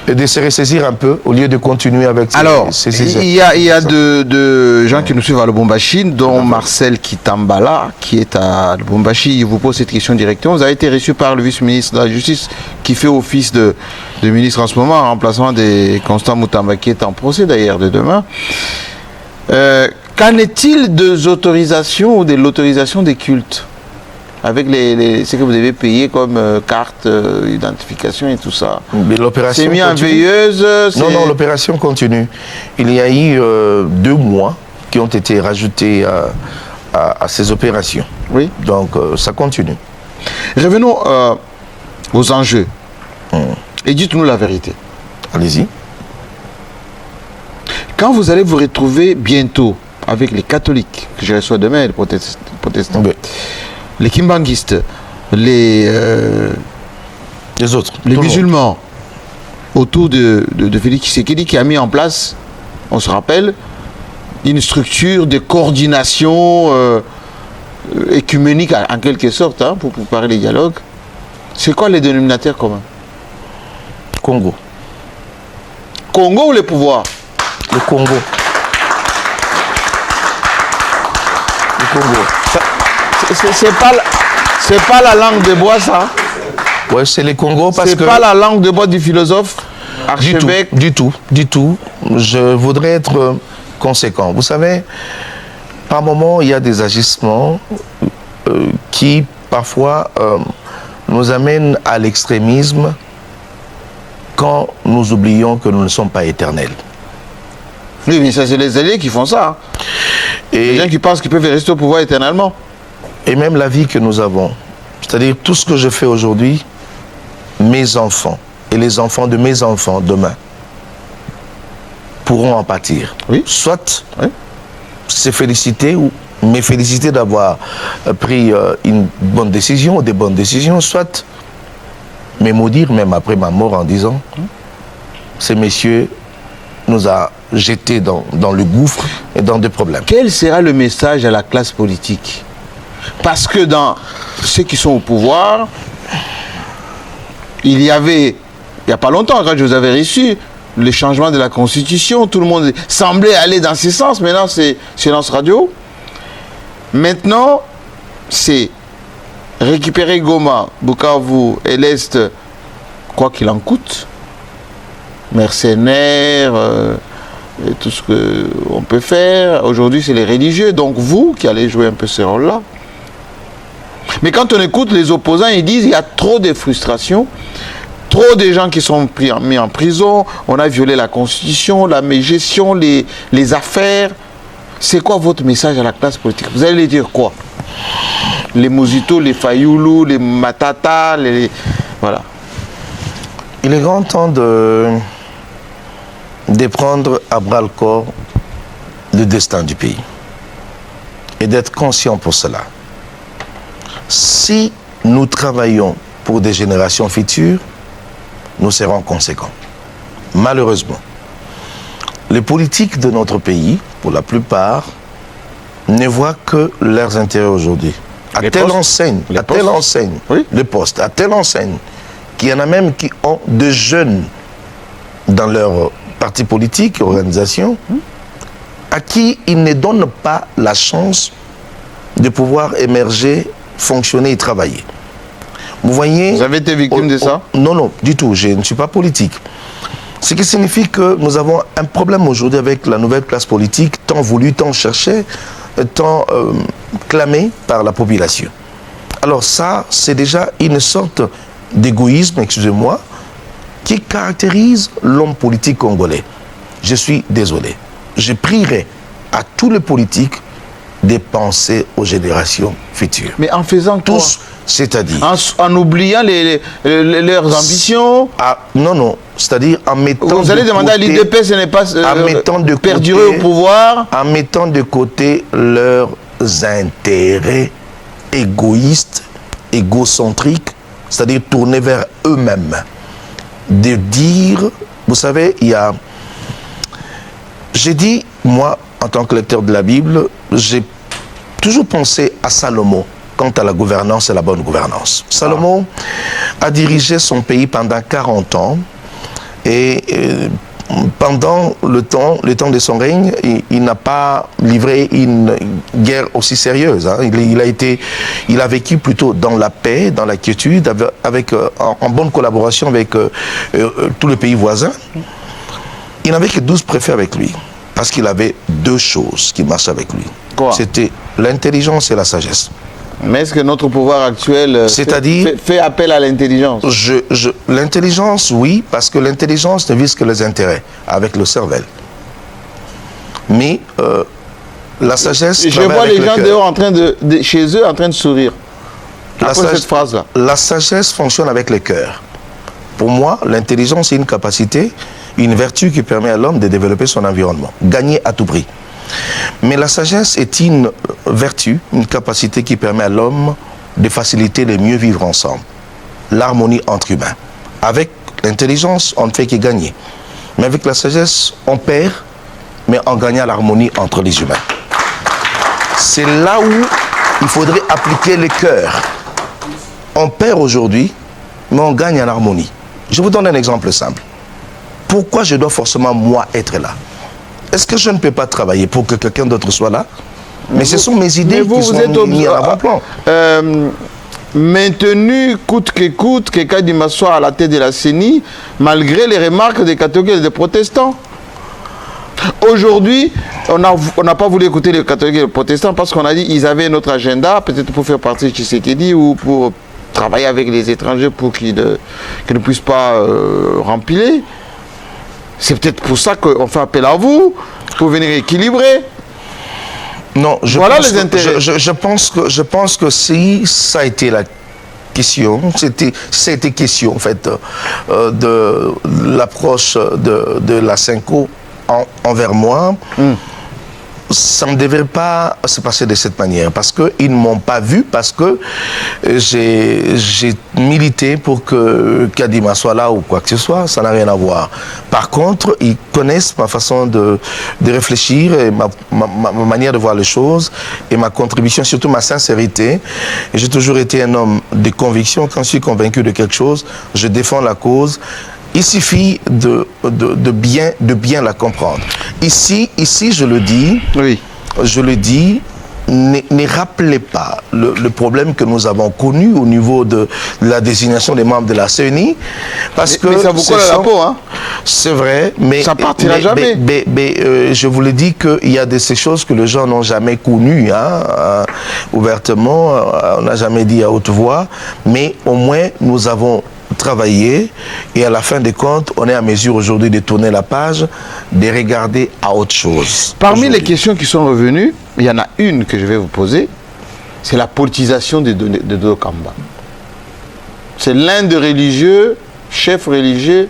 de se ressaisir un peu au lieu de continuer avec ses il y a de gens qui nous suivent à Lubumbashi, dont Marcel Kitambala, qui est à Lubumbashi. Il vous pose cette question directement. Vous avez été reçu par le vice-ministre de la Justice, qui fait office de ministre en ce moment, en remplacement de Constant Mutamba, qui est en procès d'ailleurs de demain. Qu'en est-il des autorisations ou de l'autorisation des cultes avec ce que vous devez payer comme carte, identification et tout ça? C'est mis en veilleuse? Non, l'opération continue. Il y a eu 2 mois qui ont été rajoutés à ces opérations. Oui. Donc, ça continue. Revenons aux enjeux. Et dites-nous la vérité. Allez-y. Quand vous allez vous retrouver bientôt avec les catholiques, que je reçois demain, les protestants, oui, les kimbanguistes, les autres, les musulmans, autour de Félix Tshisekedi, qui a mis en place, on se rappelle, une structure de coordination écuménique en quelque sorte, hein, pour préparer les dialogues. C'est quoi les dénominateurs communs? Congo. Congo ou le pouvoir? Le Congo. Le Congo. C'est pas la langue de bois, ça? Oui, c'est le Congo parce que... C'est pas la langue de bois du philosophe, archevêque? Du tout. Je voudrais être conséquent. Vous savez, par moments, il y a des agissements qui, parfois, nous amènent à l'extrémisme quand nous oublions que nous ne sommes pas éternels. Oui, mais ça, c'est les alliés qui font ça. Et les gens qui pensent qu'ils peuvent rester au pouvoir éternellement. Et même la vie que nous avons. C'est-à-dire, tout ce que je fais aujourd'hui, mes enfants et les enfants de mes enfants demain pourront en pâtir. Oui. Soit se féliciter ou me féliciter d'avoir pris une bonne décision ou des bonnes décisions, soit me maudire même après ma mort en disant ces messieurs nous a jetés dans le gouffre et dans des problèmes. Quel sera le message à la classe politique? Parce que dans ceux qui sont au pouvoir, il y avait, il n'y a pas longtemps, quand je vous avais reçu, le changement de la Constitution, tout le monde semblait aller dans ce sens. Maintenant, c'est silence radio. Maintenant, c'est récupérer Goma, Bukavu et l'Est, quoi qu'il en coûte. Mercenaires, et tout ce qu'on peut faire. Aujourd'hui, c'est les religieux. Donc, vous qui allez jouer un peu ce rôle-là. Mais quand on écoute les opposants, ils disent qu'il y a trop de frustration, trop de gens qui sont mis en prison, on a violé la Constitution, la gestion, les affaires. C'est quoi votre message à la classe politique? Vous allez dire quoi? Les Mozito, les Fayoulou, les Matata, voilà. Il est grand temps de prendre à bras-le-corps le destin du pays et d'être conscient pour cela. Si nous travaillons pour des générations futures, nous serons conséquents. Malheureusement, les politiques de notre pays, pour la plupart, ne voient que leurs intérêts aujourd'hui. À telle enseigne, oui. les postes, à telle enseigne, qu'il y en a même qui ont de jeunes dans leur parti politique, organisation, à qui ils ne donnent pas la chance de pouvoir émerger, fonctionner et travailler. Vous voyez... Vous avez été victime de ça? Non, non, du tout. Je ne suis pas politique. Ce qui signifie que nous avons un problème aujourd'hui avec la nouvelle classe politique, tant voulue, tant cherchée, tant clamée par la population. Alors ça, c'est déjà une sorte d'égoïsme, excusez-moi, qui caractérise l'homme politique congolais. Je suis désolé. Je prierai à tous les politiques de penser aux générations futures. Mais en faisant quoi? Tous, c'est-à-dire... En oubliant leurs ambitions? Non, non. C'est-à-dire en mettant... Vous allez demander à l'IDPS de ne pas perdurer au pouvoir? En mettant de côté leurs intérêts égoïstes, égocentriques, c'est-à-dire tournés vers eux-mêmes. De dire... Vous savez, il y a... J'ai dit, moi, en tant que lecteur de la Bible, j'ai toujours pensé à Salomon quant à la gouvernance et la bonne gouvernance. Salomon a dirigé son pays pendant 40 ans et pendant le temps de son règne, il n'a pas livré une guerre aussi sérieuse. Hein. Il a vécu plutôt dans la paix, dans la quiétude, en bonne collaboration avec tous les pays voisins. Il n'avait que 12 préfets avec lui, parce qu'il avait deux choses qui marchaient avec lui. C'était l'intelligence et la sagesse. Mais est-ce que notre pouvoir actuel fait appel à l'intelligence? L'intelligence, oui, parce que l'intelligence ne vise que les intérêts, avec le cervelle. Mais la sagesse... Je vois les gens dehors chez eux en train de sourire. Après cette phrase-là. La sagesse fonctionne avec le cœur. Pour moi, l'intelligence est une capacité, une vertu qui permet à l'homme de développer son environnement, gagner à tout prix. Mais la sagesse est une vertu, une capacité qui permet à l'homme de faciliter le mieux vivre ensemble, l'harmonie entre humains. Avec l'intelligence, on ne fait que gagner. Mais avec la sagesse, on perd, mais on gagne l'harmonie entre les humains. C'est là où il faudrait appliquer le cœur. On perd aujourd'hui, mais on gagne en harmonie. Je vous donne un exemple simple. Pourquoi je dois forcément, moi, être là? Est-ce que je ne peux pas travailler pour que quelqu'un d'autre soit là? Mais ce sont mes idées qui sont mises à l'avant-plan. Maintenu coûte que coûte, que Kadima soit à la tête de la CENI, malgré les remarques des catholiques et des protestants. Aujourd'hui, on n'a pas voulu écouter les catholiques et les protestants parce qu'on a dit qu'ils avaient notre agenda, peut-être pour faire partie de Tshisekedi ou pour travailler avec les étrangers pour qu'ils ne puissent pas rempiler. C'est peut-être pour ça qu'on fait appel à vous, pour venir équilibrer. Non, voilà les intérêts. Je pense que si ça a été la question, ça a été question en fait de l'approche de la Senko envers moi, ça ne devrait pas se passer de cette manière parce qu'ils ne m'ont pas vu, parce que j'ai milité pour que Kadima soit là ou quoi que ce soit, ça n'a rien à voir. Par contre, ils connaissent ma façon de réfléchir et ma manière de voir les choses et ma contribution, surtout ma sincérité. J'ai toujours été un homme de conviction. Quand je suis convaincu de quelque chose, je défends la cause. Il suffit de bien la comprendre. Ici, je le dis, oui. Je le dis, ne rappelez pas le problème que nous avons connu au niveau de la désignation des membres de la CENI. Parce que ça vous colle à la peau, hein? C'est vrai, mais ça partira jamais. Mais je vous le dis qu'il y a de ces choses que les gens n'ont jamais connues, hein, ouvertement, on n'a jamais dit à haute voix, mais au moins nous avons travailler et à la fin des comptes, on est à mesure aujourd'hui de tourner la page, de regarder à autre chose. Parmi les questions qui sont revenues, il y en a une que je vais vous poser, c'est la politisation de Dodo Kamba. C'est l'un des religieux, chef religieux,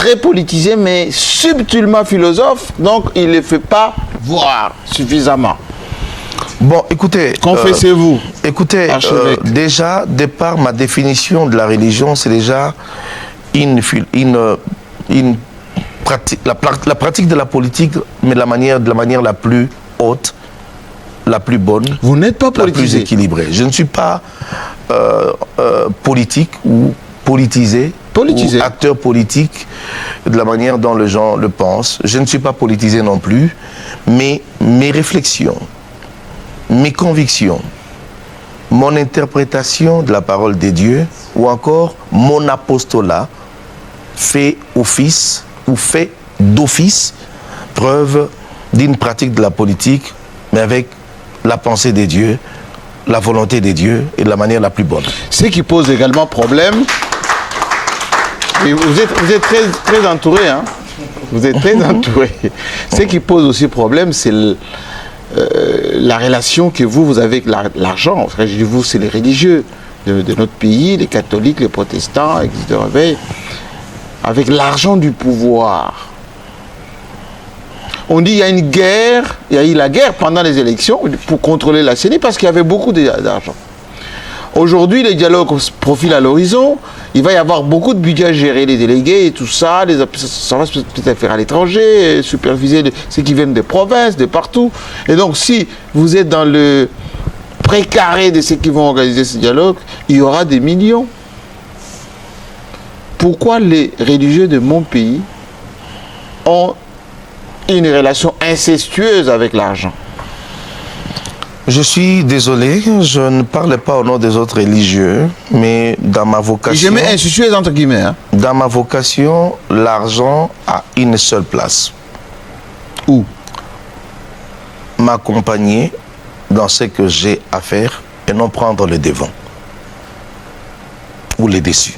très politisé, mais subtilement philosophe, donc il ne le fait pas voir suffisamment. Bon, écoutez... Confessez-vous. Écoutez, déjà, départ, ma définition de la religion, c'est déjà la pratique de la politique, mais de la manière la plus haute, la plus bonne. Vous n'êtes pas politisé. La plus équilibrée. Je ne suis pas politique ou politisé. Ou acteur politique de la manière dont les gens le pensent. Je ne suis pas politisé non plus, mais mes réflexions, mes convictions, mon interprétation de la parole des dieux, ou encore mon apostolat, fait office ou fait d'office preuve d'une pratique de la politique, mais avec la pensée des dieux, la volonté des dieux et de la manière la plus bonne. Ce qui pose également problème, et vous êtes très entouré, hein? Vous êtes très entouré. Ce qui pose aussi problème, c'est la relation que vous avez avec l'argent. Je dis vous, c'est les religieux de notre pays, les catholiques, les protestants, l'Église de réveil, avec l'argent du pouvoir. On dit qu'il y a une guerre, il y a eu la guerre pendant les élections pour contrôler la CENI parce qu'il y avait beaucoup d'argent. Aujourd'hui, les dialogues profilent à l'horizon. Il va y avoir beaucoup de budget à gérer, les délégués et tout ça. Ça va peut-être faire à l'étranger, superviser ceux qui viennent des provinces, de partout. Et donc, si vous êtes dans le précaré de ceux qui vont organiser ce dialogue, il y aura des millions. Pourquoi les religieux de mon pays ont une relation incestueuse avec l'argent? Je suis désolé, je ne parle pas au nom des autres religieux, mais dans ma vocation... Je mets incestueuse entre guillemets. Hein? Dans ma vocation, l'argent a une seule place. Où? M'accompagner dans ce que j'ai à faire et non prendre le devant. Ou les dessus.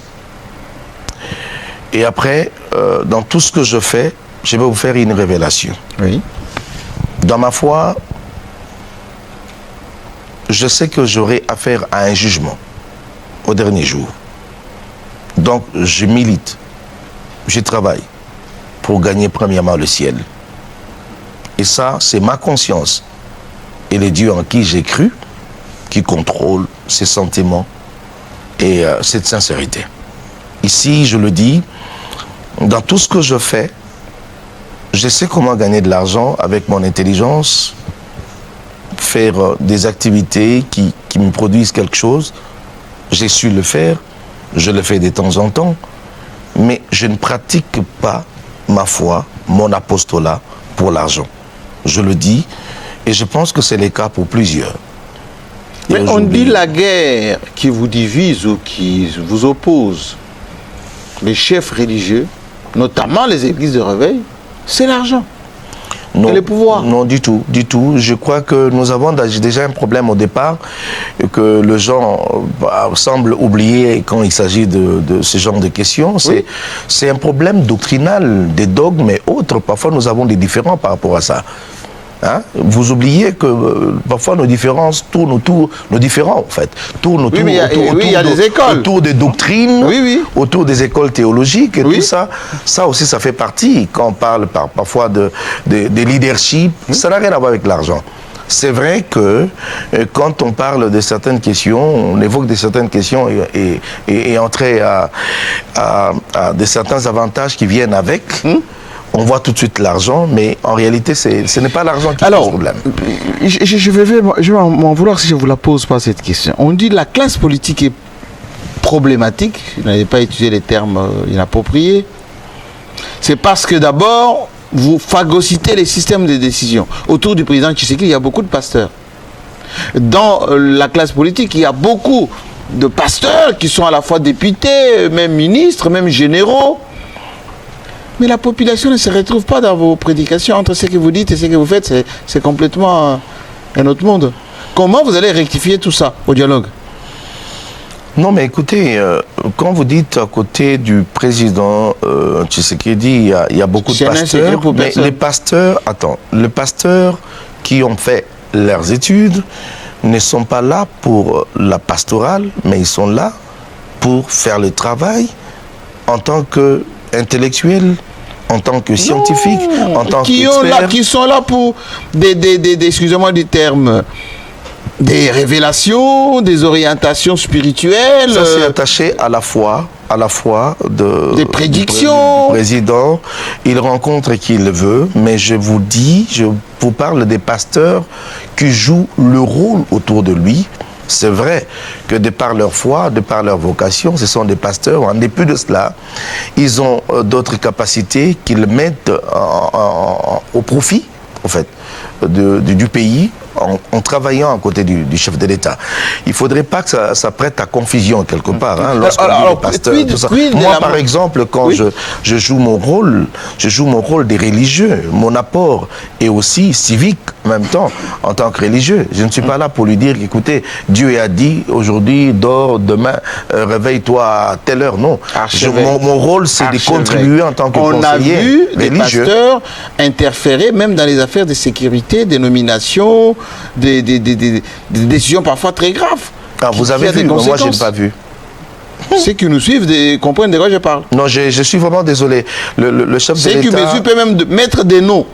Et après, dans tout ce que je fais, je vais vous faire une révélation. Oui. Dans ma foi, je sais que j'aurai affaire à un jugement au dernier jour. Donc, je milite, je travaille pour gagner premièrement le ciel. Et ça, c'est ma conscience et les dieux en qui j'ai cru qui contrôlent ces sentiments et cette sincérité. Ici, je le dis, dans tout ce que je fais, je sais comment gagner de l'argent avec mon intelligence, faire des activités qui me produisent quelque chose. J'ai su le faire, je le fais de temps en temps, mais je ne pratique pas ma foi, mon apostolat pour l'argent. Je le dis, et je pense que c'est le cas pour plusieurs. Mais on dit la guerre qui vous divise ou qui vous oppose, les chefs religieux, notamment les églises de réveil, c'est l'argent. Non, et le pouvoir. Non, du tout, du tout. Je crois que nous avons déjà un problème au départ que les gens semblent oublier quand il s'agit de ce genre de questions. Oui. C'est un problème doctrinal, des dogmes et autres. Parfois, nous avons des différends par rapport à ça. Hein? Vous oubliez que parfois nos différences tournent autour, nos différends en fait, tournent autour, autour des doctrines, autour des écoles théologiques et tout ça. Ça aussi, ça fait partie quand on parle parfois de leadership. Ça n'a rien à voir avec l'argent. C'est vrai que quand on parle de certaines questions, on évoque de certaines questions et entrer à de certains avantages qui viennent avec. On voit tout de suite l'argent, mais en réalité, ce n'est pas l'argent qui pose problème. Je vais m'en vouloir si je ne vous la pose pas cette question. On dit que la classe politique est problématique. Je n'avais pas utilisé les termes inappropriés. C'est parce que d'abord, vous phagocytez les systèmes de décision. Autour du président Tshisekedi, il y a beaucoup de pasteurs. Dans la classe politique, il y a beaucoup de pasteurs qui sont à la fois députés, même ministres, même généraux. Mais la population ne se retrouve pas dans vos prédications. Entre ce que vous dites et ce que vous faites, c'est complètement un autre monde. Comment vous allez rectifier tout ça au dialogue? Non, mais écoutez, quand vous dites à côté du président Tshisekedi, il y a beaucoup de pasteurs. Mais les pasteurs, les pasteurs qui ont fait leurs études ne sont pas là pour la pastorale, mais ils sont là pour faire le travail en tant que intellectuel, en tant que scientifique, en tant qu'expert. Qui sont là pour excusez-moi du terme, des révélations, des orientations spirituelles. Ça s'est attaché à la foi des prédictions. Du président. Il rencontre qui il veut, mais je vous parle des pasteurs qui jouent le rôle autour de lui. C'est vrai que de par leur foi, de par leur vocation, ce sont des pasteurs. En dépit de cela, ils ont d'autres capacités qu'ils mettent au profit, en fait, du pays, en travaillant à côté du chef de l'État. Il ne faudrait pas que ça prête à confusion quelque part. Hein, lorsqu'on dit les pasteurs, tout ça. Moi, par exemple, quand je joue mon rôle des religieux, mon apport est aussi civique en même temps, en tant que religieux. Je ne suis pas là pour lui dire, écoutez, Dieu a dit, aujourd'hui, dors, demain, réveille-toi à telle heure. Non. Mon rôle, c'est de contribuer en tant que conseiller religieux. On a vu des pasteurs interférer même dans les affaires de sécurité, des nominations, des décisions parfois très graves. Ah, vous avez vu, moi je n'ai pas vu. Ceux qui nous suivent comprennent de quoi je parle. Non, je suis vraiment désolé. Le chef de l'État... Ceux qui me suivent peuvent même mettre des noms.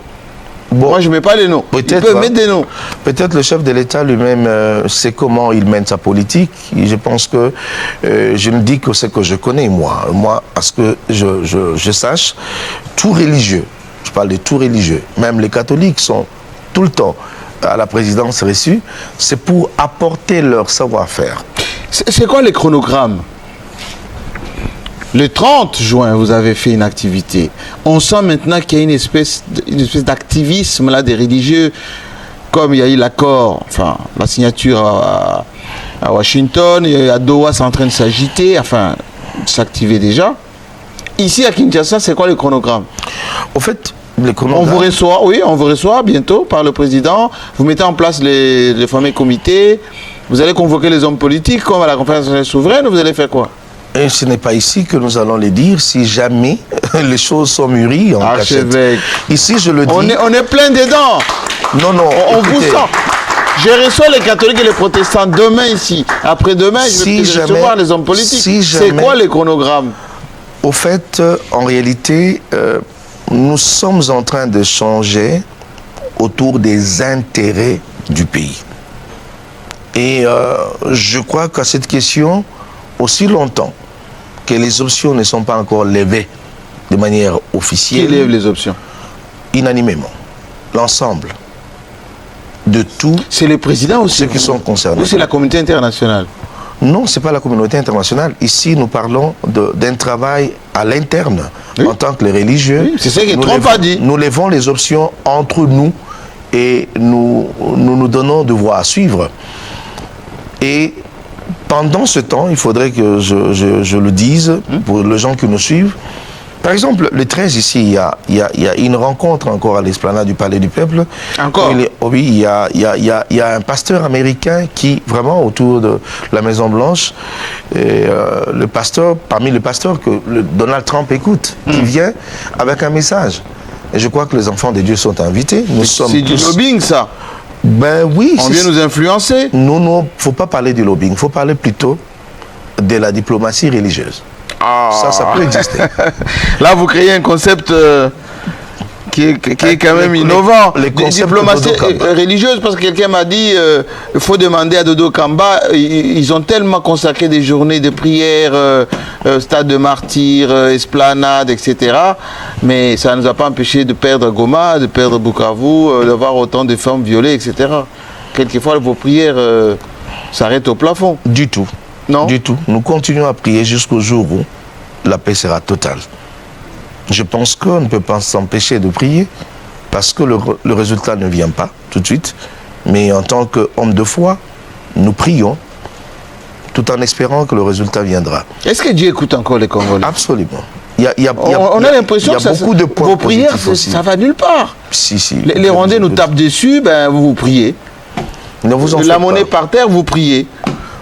Bon, moi je ne mets pas les noms. Il peut mettre des noms. Peut-être le chef de l'État lui-même sait comment il mène sa politique. Et je pense que je ne dis que ce que je connais, moi. Moi, parce que je sache, tout religieux, je parle de tout religieux, même les catholiques sont tout le temps à la présidence reçue, c'est pour apporter leur savoir-faire. C'est quoi les chronogrammes? Le 30 juin, vous avez fait une activité. On sent maintenant qu'il y a une espèce d'activisme là des religieux, comme il y a eu l'accord, enfin la signature à Washington, et à Doha, c'est en train de s'agiter, enfin s'activer déjà. Ici à Kinshasa, c'est quoi le chronogramme? Au fait, on vous reçoit bientôt par le président. Vous mettez en place les fameux comités. Vous allez convoquer les hommes politiques comme à la conférence nationale souveraine. Vous allez faire quoi? Et ce n'est pas ici que nous allons les dire si jamais les choses sont mûries en cachette. Ici, je le dis. On est plein dedans. Non. On vous sent. Je reçois les catholiques et les protestants demain ici. Après-demain, je vais recevoir les hommes politiques. C'est quoi les chronogrammes? Au fait, en réalité, nous sommes en train de changer autour des intérêts du pays. Et je crois qu'à cette question, aussi longtemps que les options ne sont pas encore levées de manière officielle. Qui lève les options? Unanimement. L'ensemble de tous. C'est le président ou ceux qui sont concernés. Ou c'est la communauté internationale? Non, ce n'est pas la communauté internationale. Ici, nous parlons d'un travail à l'interne, en tant que les religieux. Oui, c'est ce que Trump a dit. Nous levons les options entre nous et nous donnons de voies à suivre. Et pendant ce temps, il faudrait que je le dise pour les gens qui nous suivent. Par exemple, le 13 ici, il y a une rencontre encore à l'esplanade du Palais du Peuple. Encore? Oui, il y a un pasteur américain qui, vraiment, autour de la Maison-Blanche, le pasteur, parmi les pasteurs que Donald Trump écoute, qui vient avec un message. Et je crois que les enfants de Dieu sont invités. C'est du lobbying, ça? Ben oui. On vient nous influencer? Non, il ne faut pas parler du lobbying. Il faut parler plutôt de la diplomatie religieuse. Ça peut exister. Là, vous créez un concept qui est quand même innovant. Les diplomatie religieuse, parce que quelqu'un m'a dit il faut demander à Dodo Kamba, ils ont tellement consacré des journées de prière, stade de martyrs, esplanade, etc. Mais ça ne nous a pas empêché de perdre Goma, de perdre Bukavu, d'avoir autant de femmes violées, etc. Quelquefois, vos prières s'arrêtent au plafond. Du tout. Non? Du tout. Nous continuons à prier jusqu'au jour où la paix sera totale. Je pense qu'on ne peut pas s'empêcher de prier parce que le résultat ne vient pas tout de suite. Mais en tant qu'homme de foi, nous prions tout en espérant que le résultat viendra. Est-ce que Dieu écoute encore les Congolais? Absolument. On a l'impression que beaucoup de points vos prières, ça va nulle part. Si. Les Rwandais nous tapent dessus, ben vous priez. Ne vous en faites la monnaie par terre, vous priez.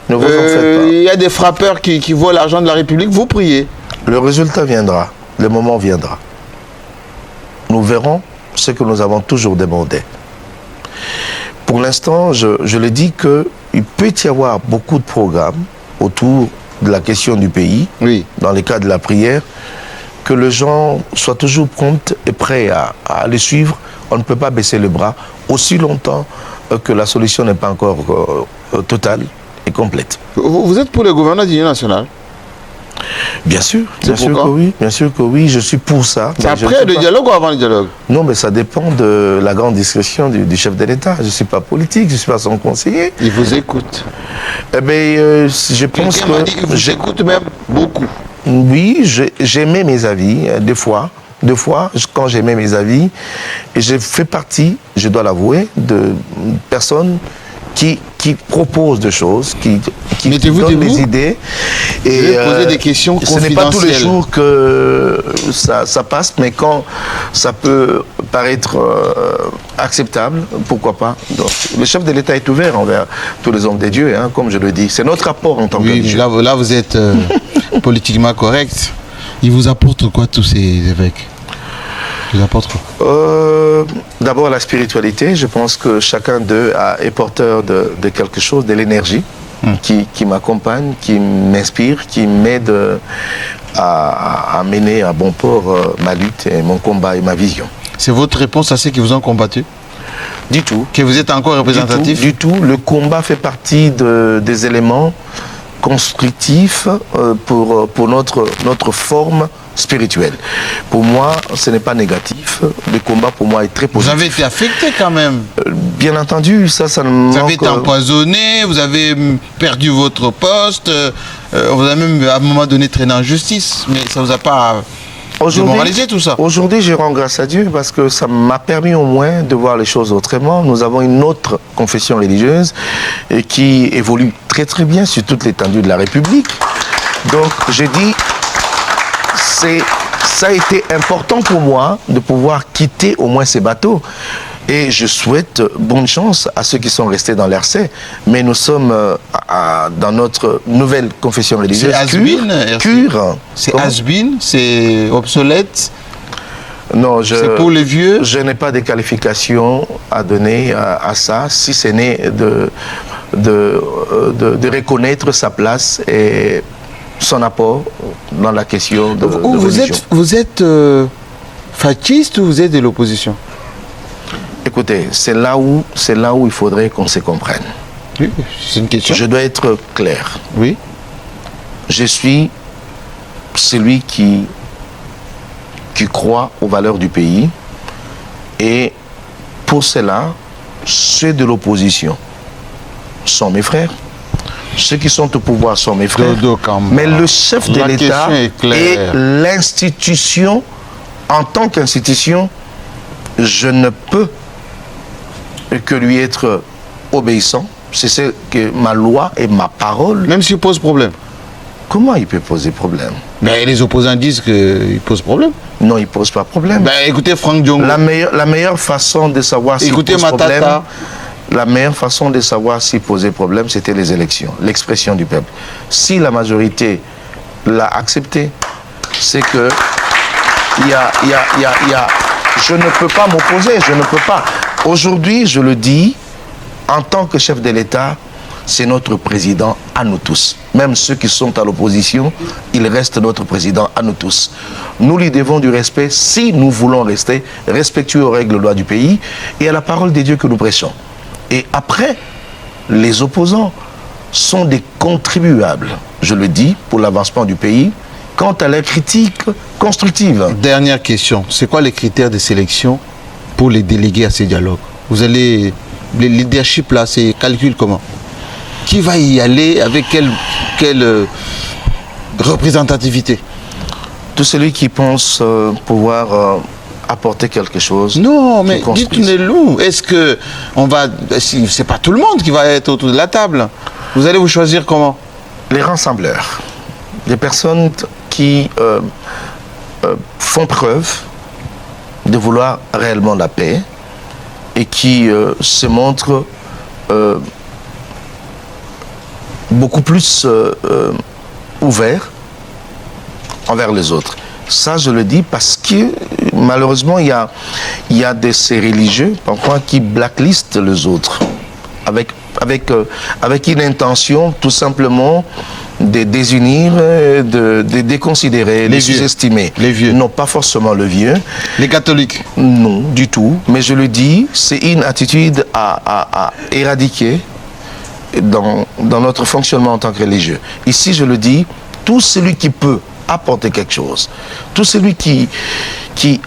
Ne vous en faites pas. Il y a des frappeurs qui volent l'argent de la République, vous priez. Le résultat viendra, le moment viendra. Nous verrons ce que nous avons toujours demandé. Pour l'instant, je le dis qu'il peut y avoir beaucoup de programmes autour de la question du pays, oui, dans le cas de la prière, que les gens soient toujours prompts et prêts à les suivre. On ne peut pas baisser le bras aussi longtemps que la solution n'est pas encore totale et complète. Vous êtes pour le gouvernement d'union nationale? Bien sûr que oui, je suis pour ça. C'est après le dialogue ou avant le dialogue? Non, mais ça dépend de la grande discrétion du chef de l'État. Je ne suis pas politique, je ne suis pas son conseiller. Il vous écoute. Eh bien, je pense que... M'a dit, il vous écoute même beaucoup. Oui, j'aimais mes avis, deux fois, quand j'aimais mes avis, et j'ai fait partie, je dois l'avouer, de personnes qui proposent des choses, qui donnent des idées. Et poser des questions confidentielles. Ce n'est pas tous les jours que ça passe, mais quand ça peut paraître acceptable, pourquoi pas. Donc, le chef de l'État est ouvert envers tous les hommes de Dieu, hein, comme je le dis. C'est notre rapport en tant que Dieu. Là, vous êtes politiquement correct. Il vous apporte quoi, tous ces évêques? Il vous apporte quoi? D'abord la spiritualité. Je pense que chacun d'eux est porteur de quelque chose, de l'énergie qui m'accompagne, qui m'inspire, qui m'aide à mener à bon port ma lutte, et mon combat et ma vision. C'est votre réponse à ceux qui vous ont combattu? Du tout. Que vous êtes encore représentatif? Du tout. Le combat fait partie des éléments constructifs pour notre forme spirituelle. Pour moi, ce n'est pas négatif. Le combat, pour moi, est très positif. Vous avez été affecté quand même? Bien entendu, ça ne Vous avez été empoisonné, vous avez perdu votre poste, vous avez même à un moment donné traîné en justice, mais ça ne vous a pas démoralisé tout ça? Aujourd'hui, je rends grâce à Dieu parce que ça m'a permis au moins de voir les choses autrement. Nous avons une autre confession religieuse qui évolue très très bien sur toute l'étendue de la République. Donc, j'ai dit... Ça a été important pour moi de pouvoir quitter au moins ces bateaux. Et je souhaite bonne chance à ceux qui sont restés dans l'RC. Mais nous sommes dans notre nouvelle confession religieuse. C'est has-been, c'est obsolète. Non, c'est pour les vieux. Je n'ai pas de qualification à donner à ça, si ce n'est de reconnaître sa place et son apport dans la question de religion. Vous êtes fasciste ou vous êtes de l'opposition? Écoutez, c'est là où il faudrait qu'on se comprenne. Oui, c'est une question. Je dois être clair. Oui. Je suis celui qui croit aux valeurs du pays, et pour cela, ceux de l'opposition sont mes frères. Ceux qui sont au pouvoir sont mes frères. Mais le chef de l'État est l'institution. En tant qu'institution, je ne peux que lui être obéissant. C'est ce que ma loi et ma parole. Même s'il pose problème. Comment il peut poser problème? Mais les opposants disent qu'il pose problème. Non, il ne pose pas problème. Écoutez Franck Diongo. La meilleure façon de savoir s'il pose problème... La meilleure façon de savoir s'il posait problème, c'était les élections, l'expression du peuple. Si la majorité l'a accepté, c'est que je ne peux pas m'opposer, je ne peux pas. Aujourd'hui, je le dis, en tant que chef de l'État, c'est notre président à nous tous. Même ceux qui sont à l'opposition, il reste notre président à nous tous. Nous lui devons du respect si nous voulons rester respectueux aux règles de loi du pays et à la parole de Dieu que nous prêchons. Et après, les opposants sont des contribuables, je le dis, pour l'avancement du pays, quant à la critique constructive. Dernière question, c'est quoi les critères de sélection pour les délégués à ces dialogues? Vous allez, le leadership là, c'est calcul comment? Qui va y aller avec quelle représentativité? Tout celui qui pense pouvoir... apporter quelque chose. Non, mais dites-nous, est-ce que on va... C'est pas tout le monde qui va être autour de la table. Vous allez vous choisir comment? Les rassembleurs. Des personnes qui font preuve de vouloir réellement la paix et qui se montrent beaucoup plus ouverts envers les autres. Ça, je le dis parce que malheureusement, il y a de ces religieux parfois qui blacklistent les autres avec une intention tout simplement de désunir, de déconsidérer, Les de vieux. sous-estimer. Les vieux. Non, pas forcément le vieux. Les catholiques. Non, du tout. Mais je le dis, c'est une attitude à éradiquer dans notre fonctionnement en tant que religieux. Ici, je le dis, tout celui qui peut apporter quelque chose, tout celui qui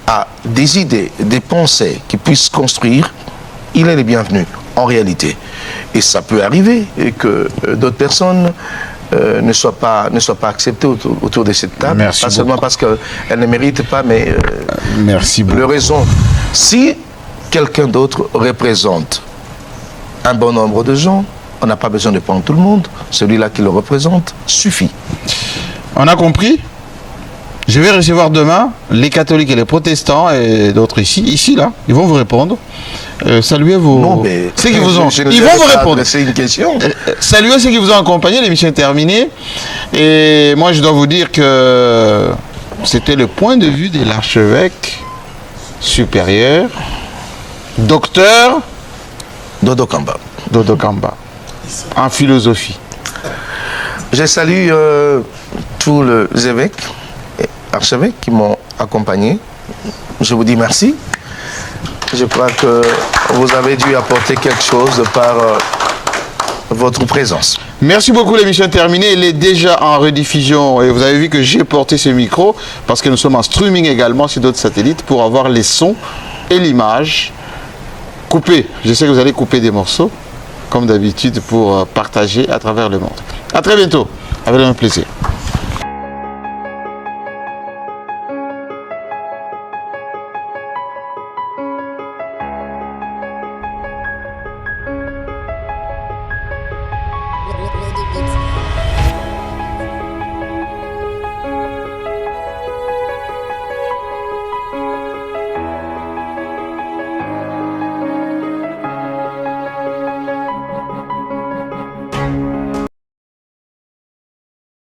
a des idées, des pensées, qui puisse construire, il est le bienvenu, en réalité. Et ça peut arriver que d'autres personnes ne soient pas acceptées autour de cette table. Merci pas seulement parce qu'elles ne méritent pas, mais Merci beaucoup. le raison. Si quelqu'un d'autre représente un bon nombre de gens, on n'a pas besoin de prendre tout le monde. Celui-là qui le représente suffit. On a compris. Je vais recevoir demain les catholiques et les protestants et d'autres ici là. Ils vont vous répondre. Saluez vos... Non, mais ceux qui vous ont... je ne Ils vais vont vous pas répondre. adresser une question. Saluez ceux qui vous ont accompagné. L'émission est terminée. Et moi, je dois vous dire que c'était le point de vue de l'archevêque supérieur, docteur Dodo Kamba. Dodo Kamba, en philosophie. Je salue tous les évêques et archevêques qui m'ont accompagné. Je vous dis merci. Je crois que vous avez dû apporter quelque chose par votre présence. Merci beaucoup, l'émission est terminée. Elle est déjà en rediffusion et vous avez vu que j'ai porté ce micro parce que nous sommes en streaming également sur d'autres satellites pour avoir les sons et l'image coupés. Je sais que vous allez couper des morceaux comme d'habitude pour partager à travers le monde. À très bientôt, avec le même plaisir.